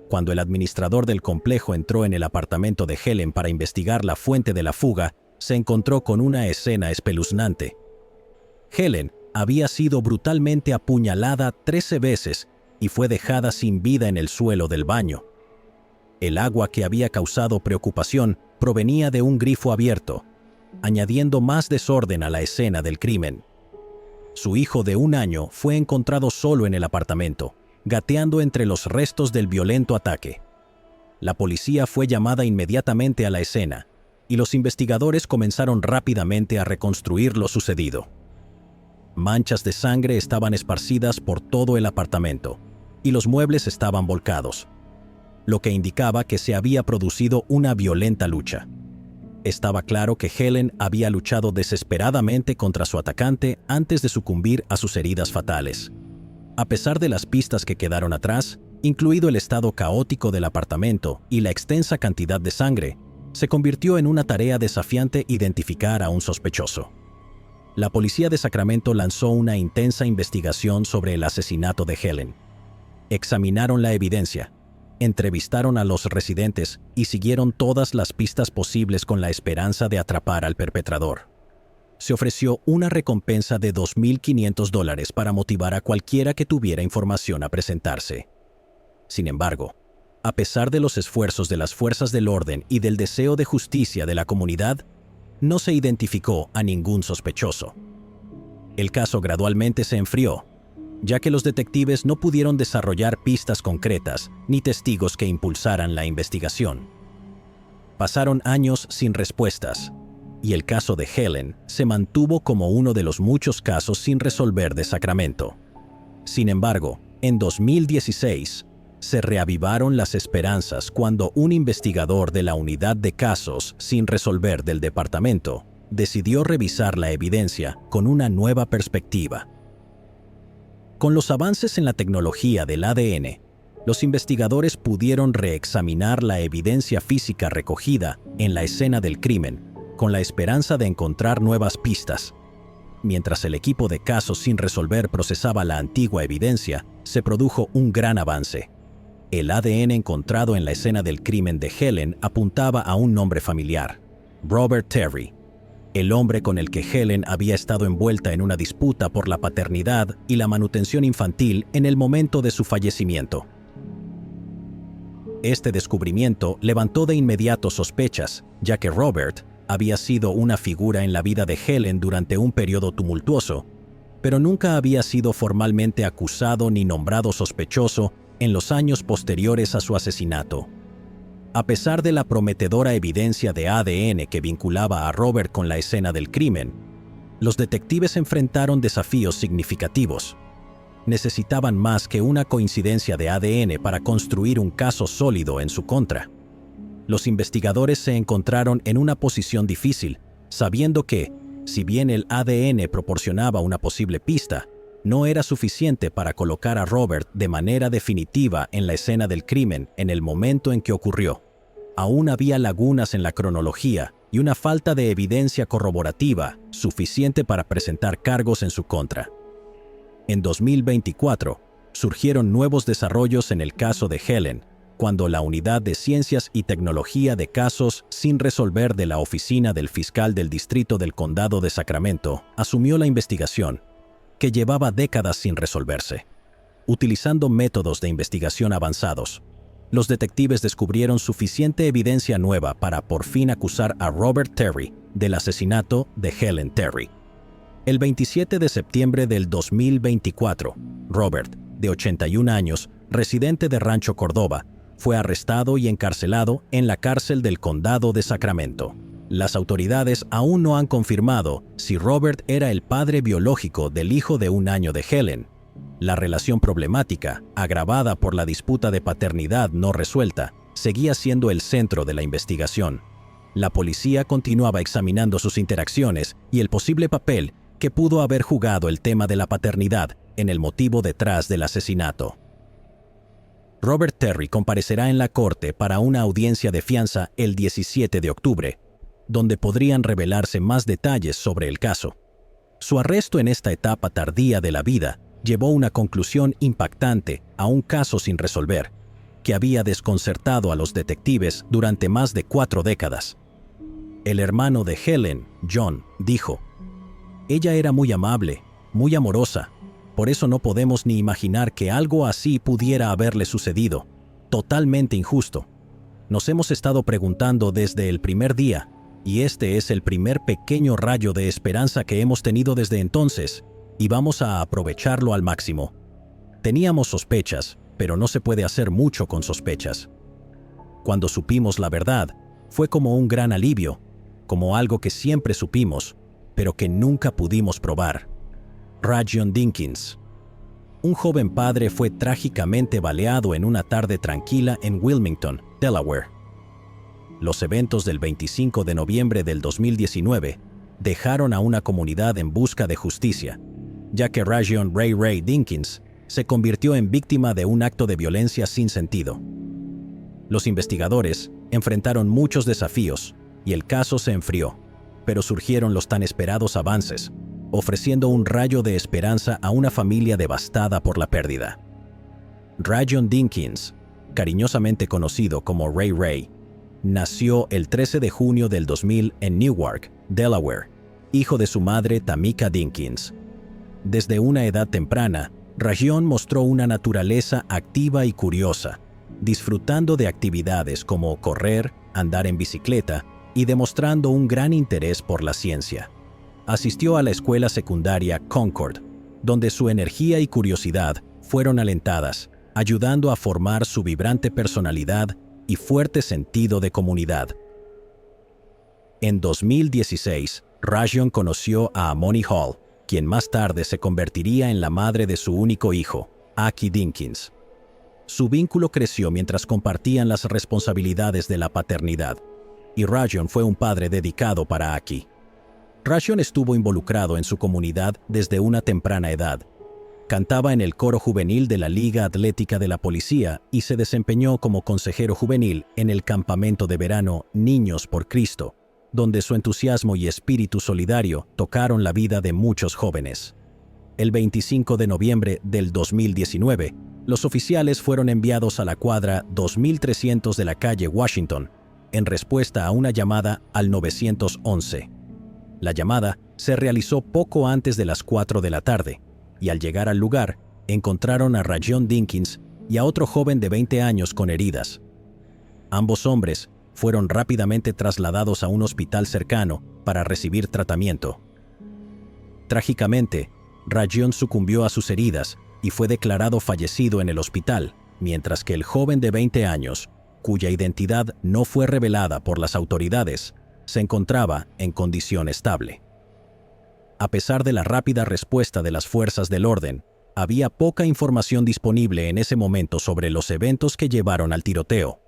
Cuando el administrador del complejo entró en el apartamento de Helen para investigar la fuente de la fuga, se encontró con una escena espeluznante. Helen había sido brutalmente apuñalada 13 veces y fue dejada sin vida en el suelo del baño. El agua que había causado preocupación provenía de un grifo abierto, añadiendo más desorden a la escena del crimen. Su hijo de 1 año fue encontrado solo en el apartamento, gateando entre los restos del violento ataque. La policía fue llamada inmediatamente a la escena, y los investigadores comenzaron rápidamente a reconstruir lo sucedido. Manchas de sangre estaban esparcidas por todo el apartamento, y los muebles estaban volcados, lo que indicaba que se había producido una violenta lucha. Estaba claro que Helen había luchado desesperadamente contra su atacante antes de sucumbir a sus heridas fatales. A pesar de las pistas que quedaron atrás, incluido el estado caótico del apartamento y la extensa cantidad de sangre, se convirtió en una tarea desafiante identificar a un sospechoso. La policía de Sacramento lanzó una intensa investigación sobre el asesinato de Helen. Examinaron la evidencia, entrevistaron a los residentes y siguieron todas las pistas posibles con la esperanza de atrapar al perpetrador. Se ofreció una recompensa de $2.500 para motivar a cualquiera que tuviera información a presentarse. Sin embargo, a pesar de los esfuerzos de las fuerzas del orden y del deseo de justicia de la comunidad, no se identificó a ningún sospechoso. El caso gradualmente se enfrió, ya que los detectives no pudieron desarrollar pistas concretas ni testigos que impulsaran la investigación. Pasaron años sin respuestas, y el caso de Helen se mantuvo como uno de los muchos casos sin resolver de Sacramento. Sin embargo, en 2016, se reavivaron las esperanzas cuando un investigador de la unidad de casos sin resolver del departamento decidió revisar la evidencia con una nueva perspectiva. Con los avances en la tecnología del ADN, los investigadores pudieron reexaminar la evidencia física recogida en la escena del crimen con la esperanza de encontrar nuevas pistas. Mientras el equipo de casos sin resolver procesaba la antigua evidencia, se produjo un gran avance. El ADN encontrado en la escena del crimen de Helen apuntaba a un nombre familiar: Robert Terry, el hombre con el que Helen había estado envuelta en una disputa por la paternidad y la manutención infantil en el momento de su fallecimiento. Este descubrimiento levantó de inmediato sospechas, ya que Robert había sido una figura en la vida de Helen durante un periodo tumultuoso, pero nunca había sido formalmente acusado ni nombrado sospechoso en los años posteriores a su asesinato. A pesar de la prometedora evidencia de ADN que vinculaba a Robert con la escena del crimen, los detectives enfrentaron desafíos significativos. Necesitaban más que una coincidencia de ADN para construir un caso sólido en su contra. Los investigadores se encontraron en una posición difícil, sabiendo que, si bien el ADN proporcionaba una posible pista, no era suficiente para colocar a Robert de manera definitiva en la escena del crimen en el momento en que ocurrió. Aún había lagunas en la cronología y una falta de evidencia corroborativa suficiente para presentar cargos en su contra. En 2024, surgieron nuevos desarrollos en el caso de Helen, cuando la Unidad de Ciencias y Tecnología de Casos sin resolver de la Oficina del Fiscal del Distrito del Condado de Sacramento asumió la investigación, que llevaba décadas sin resolverse. Utilizando métodos de investigación avanzados, los detectives descubrieron suficiente evidencia nueva para por fin acusar a Robert Terry del asesinato de Helen Terry. El 27 de septiembre del 2024, Robert, de 81 años, residente de Rancho Cordova, fue arrestado y encarcelado en la cárcel del Condado de Sacramento. Las autoridades aún no han confirmado si Robert era el padre biológico del hijo de 1 año de Helen. La relación problemática, agravada por la disputa de paternidad no resuelta, seguía siendo el centro de la investigación. La policía continuaba examinando sus interacciones y el posible papel que pudo haber jugado el tema de la paternidad en el motivo detrás del asesinato. Robert Terry comparecerá en la corte para una audiencia de fianza el 17 de octubre, donde podrían revelarse más detalles sobre el caso. Su arresto en esta etapa tardía de la vida llevó una conclusión impactante a un caso sin resolver, que había desconcertado a los detectives durante más de 4 décadas. El hermano de Helen, John, dijo: «Ella era muy amable, muy amorosa, por eso no podemos ni imaginar que algo así pudiera haberle sucedido. Totalmente injusto. Nos hemos estado preguntando desde el primer día, y este es el primer pequeño rayo de esperanza que hemos tenido desde entonces, y vamos a aprovecharlo al máximo. Teníamos sospechas, pero no se puede hacer mucho con sospechas. Cuando supimos la verdad, fue como un gran alivio, como algo que siempre supimos, pero que nunca pudimos probar». Rajon Dinkins. Un joven padre fue trágicamente baleado en una tarde tranquila en Wilmington, Delaware. Los eventos del 25 de noviembre del 2019 dejaron a una comunidad en busca de justicia, ya que Rajon Ray Dinkins se convirtió en víctima de un acto de violencia sin sentido. Los investigadores enfrentaron muchos desafíos y el caso se enfrió, pero surgieron los tan esperados avances, ofreciendo un rayo de esperanza a una familia devastada por la pérdida. Rajon Dinkins, cariñosamente conocido como Ray Ray, nació el 13 de junio del 2000 en Newark, Delaware, hijo de su madre Tamika Dinkins. Desde una edad temprana, Rajon mostró una naturaleza activa y curiosa, disfrutando de actividades como correr, andar en bicicleta y demostrando un gran interés por la ciencia. Asistió a la escuela secundaria Concord, donde su energía y curiosidad fueron alentadas, ayudando a formar su vibrante personalidad y fuerte sentido de comunidad. En 2016, Rajon conoció a Amoni Hall, quien más tarde se convertiría en la madre de su único hijo, Aki Dinkins. Su vínculo creció mientras compartían las responsabilidades de la paternidad, y Rajon fue un padre dedicado para Aki. Rajon estuvo involucrado en su comunidad desde una temprana edad. Cantaba en el coro juvenil de la Liga Atlética de la Policía y se desempeñó como consejero juvenil en el campamento de verano Niños por Cristo, donde su entusiasmo y espíritu solidario tocaron la vida de muchos jóvenes. El 25 de noviembre del 2019, los oficiales fueron enviados a la cuadra 2300 de la calle Washington, en respuesta a una llamada al 911. La llamada se realizó poco antes de las 4 de la tarde, y al llegar al lugar, encontraron a Rajon Dinkins y a otro joven de 20 años con heridas. Ambos hombres fueron rápidamente trasladados a un hospital cercano para recibir tratamiento. Trágicamente, Rajon sucumbió a sus heridas y fue declarado fallecido en el hospital, mientras que el joven de 20 años, cuya identidad no fue revelada por las autoridades, se encontraba en condición estable. A pesar de la rápida respuesta de las fuerzas del orden, había poca información disponible en ese momento sobre los eventos que llevaron al tiroteo.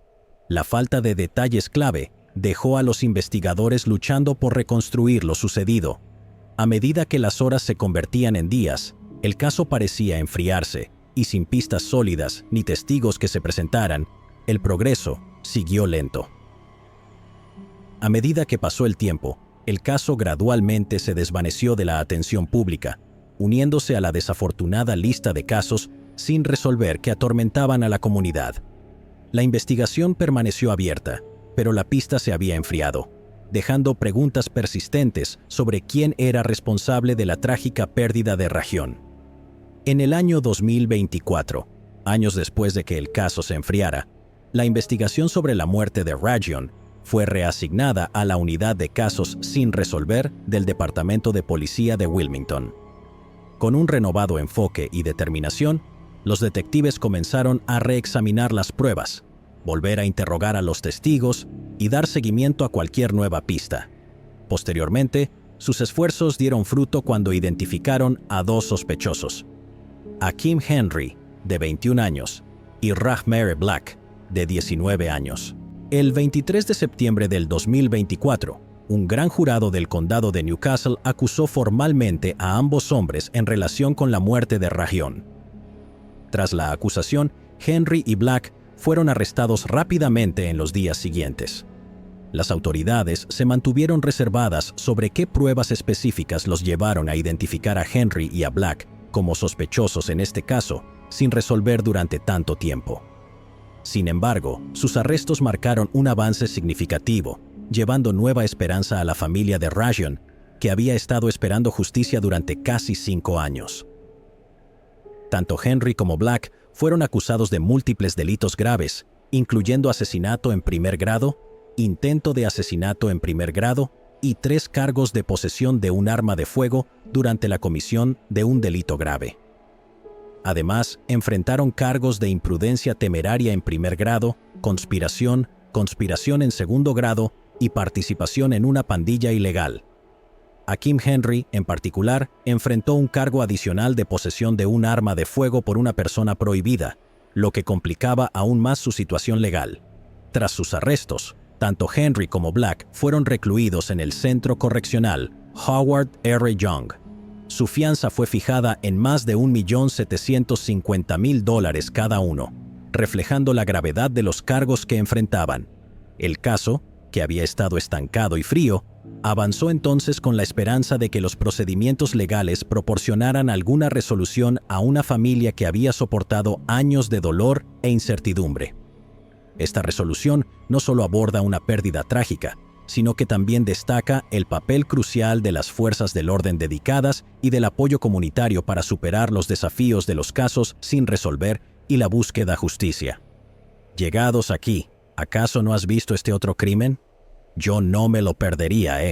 La falta de detalles clave dejó a los investigadores luchando por reconstruir lo sucedido. A medida que las horas se convertían en días, el caso parecía enfriarse, y sin pistas sólidas ni testigos que se presentaran, el progreso siguió lento. A medida que pasó el tiempo, el caso gradualmente se desvaneció de la atención pública, uniéndose a la desafortunada lista de casos sin resolver que atormentaban a la comunidad. La investigación permaneció abierta, pero la pista se había enfriado, dejando preguntas persistentes sobre quién era responsable de la trágica pérdida de Rajon. En el año 2024, años después de que el caso se enfriara, la investigación sobre la muerte de Rajon fue reasignada a la unidad de casos sin resolver del Departamento de Policía de Wilmington. Con un renovado enfoque y determinación, los detectives comenzaron a reexaminar las pruebas, volver a interrogar a los testigos y dar seguimiento a cualquier nueva pista. Posteriormente, sus esfuerzos dieron fruto cuando identificaron a dos sospechosos: Akeem Henry, de 21 años, y Rahmere Black, de 19 años. El 23 de septiembre del 2024, un gran jurado del condado de Newcastle acusó formalmente a ambos hombres en relación con la muerte de Rajon. Tras la acusación, Henry y Black fueron arrestados rápidamente en los días siguientes. Las autoridades se mantuvieron reservadas sobre qué pruebas específicas los llevaron a identificar a Henry y a Black como sospechosos en este caso, sin resolver durante tanto tiempo. Sin embargo, sus arrestos marcaron un avance significativo, llevando nueva esperanza a la familia de Rajon, que había estado esperando justicia durante casi 5 años. Tanto Henry como Black fueron acusados de múltiples delitos graves, incluyendo asesinato en primer grado, intento de asesinato en primer grado y 3 cargos de posesión de un arma de fuego durante la comisión de un delito grave. Además, enfrentaron cargos de imprudencia temeraria en primer grado, conspiración, conspiración en segundo grado y participación en una pandilla ilegal. Akeem Henry, en particular, enfrentó un cargo adicional de posesión de un arma de fuego por una persona prohibida, lo que complicaba aún más su situación legal. Tras sus arrestos, tanto Henry como Black fueron recluidos en el Centro Correccional Howard R. Young. Su fianza fue fijada en más de $1.750.000 cada uno, reflejando la gravedad de los cargos que enfrentaban. El caso, que había estado estancado y frío, avanzó entonces con la esperanza de que los procedimientos legales proporcionaran alguna resolución a una familia que había soportado años de dolor e incertidumbre. Esta resolución no solo aborda una pérdida trágica, sino que también destaca el papel crucial de las fuerzas del orden dedicadas y del apoyo comunitario para superar los desafíos de los casos sin resolver y la búsqueda de justicia. Llegados aquí, ¿acaso no has visto este otro crimen? Yo no me lo perdería,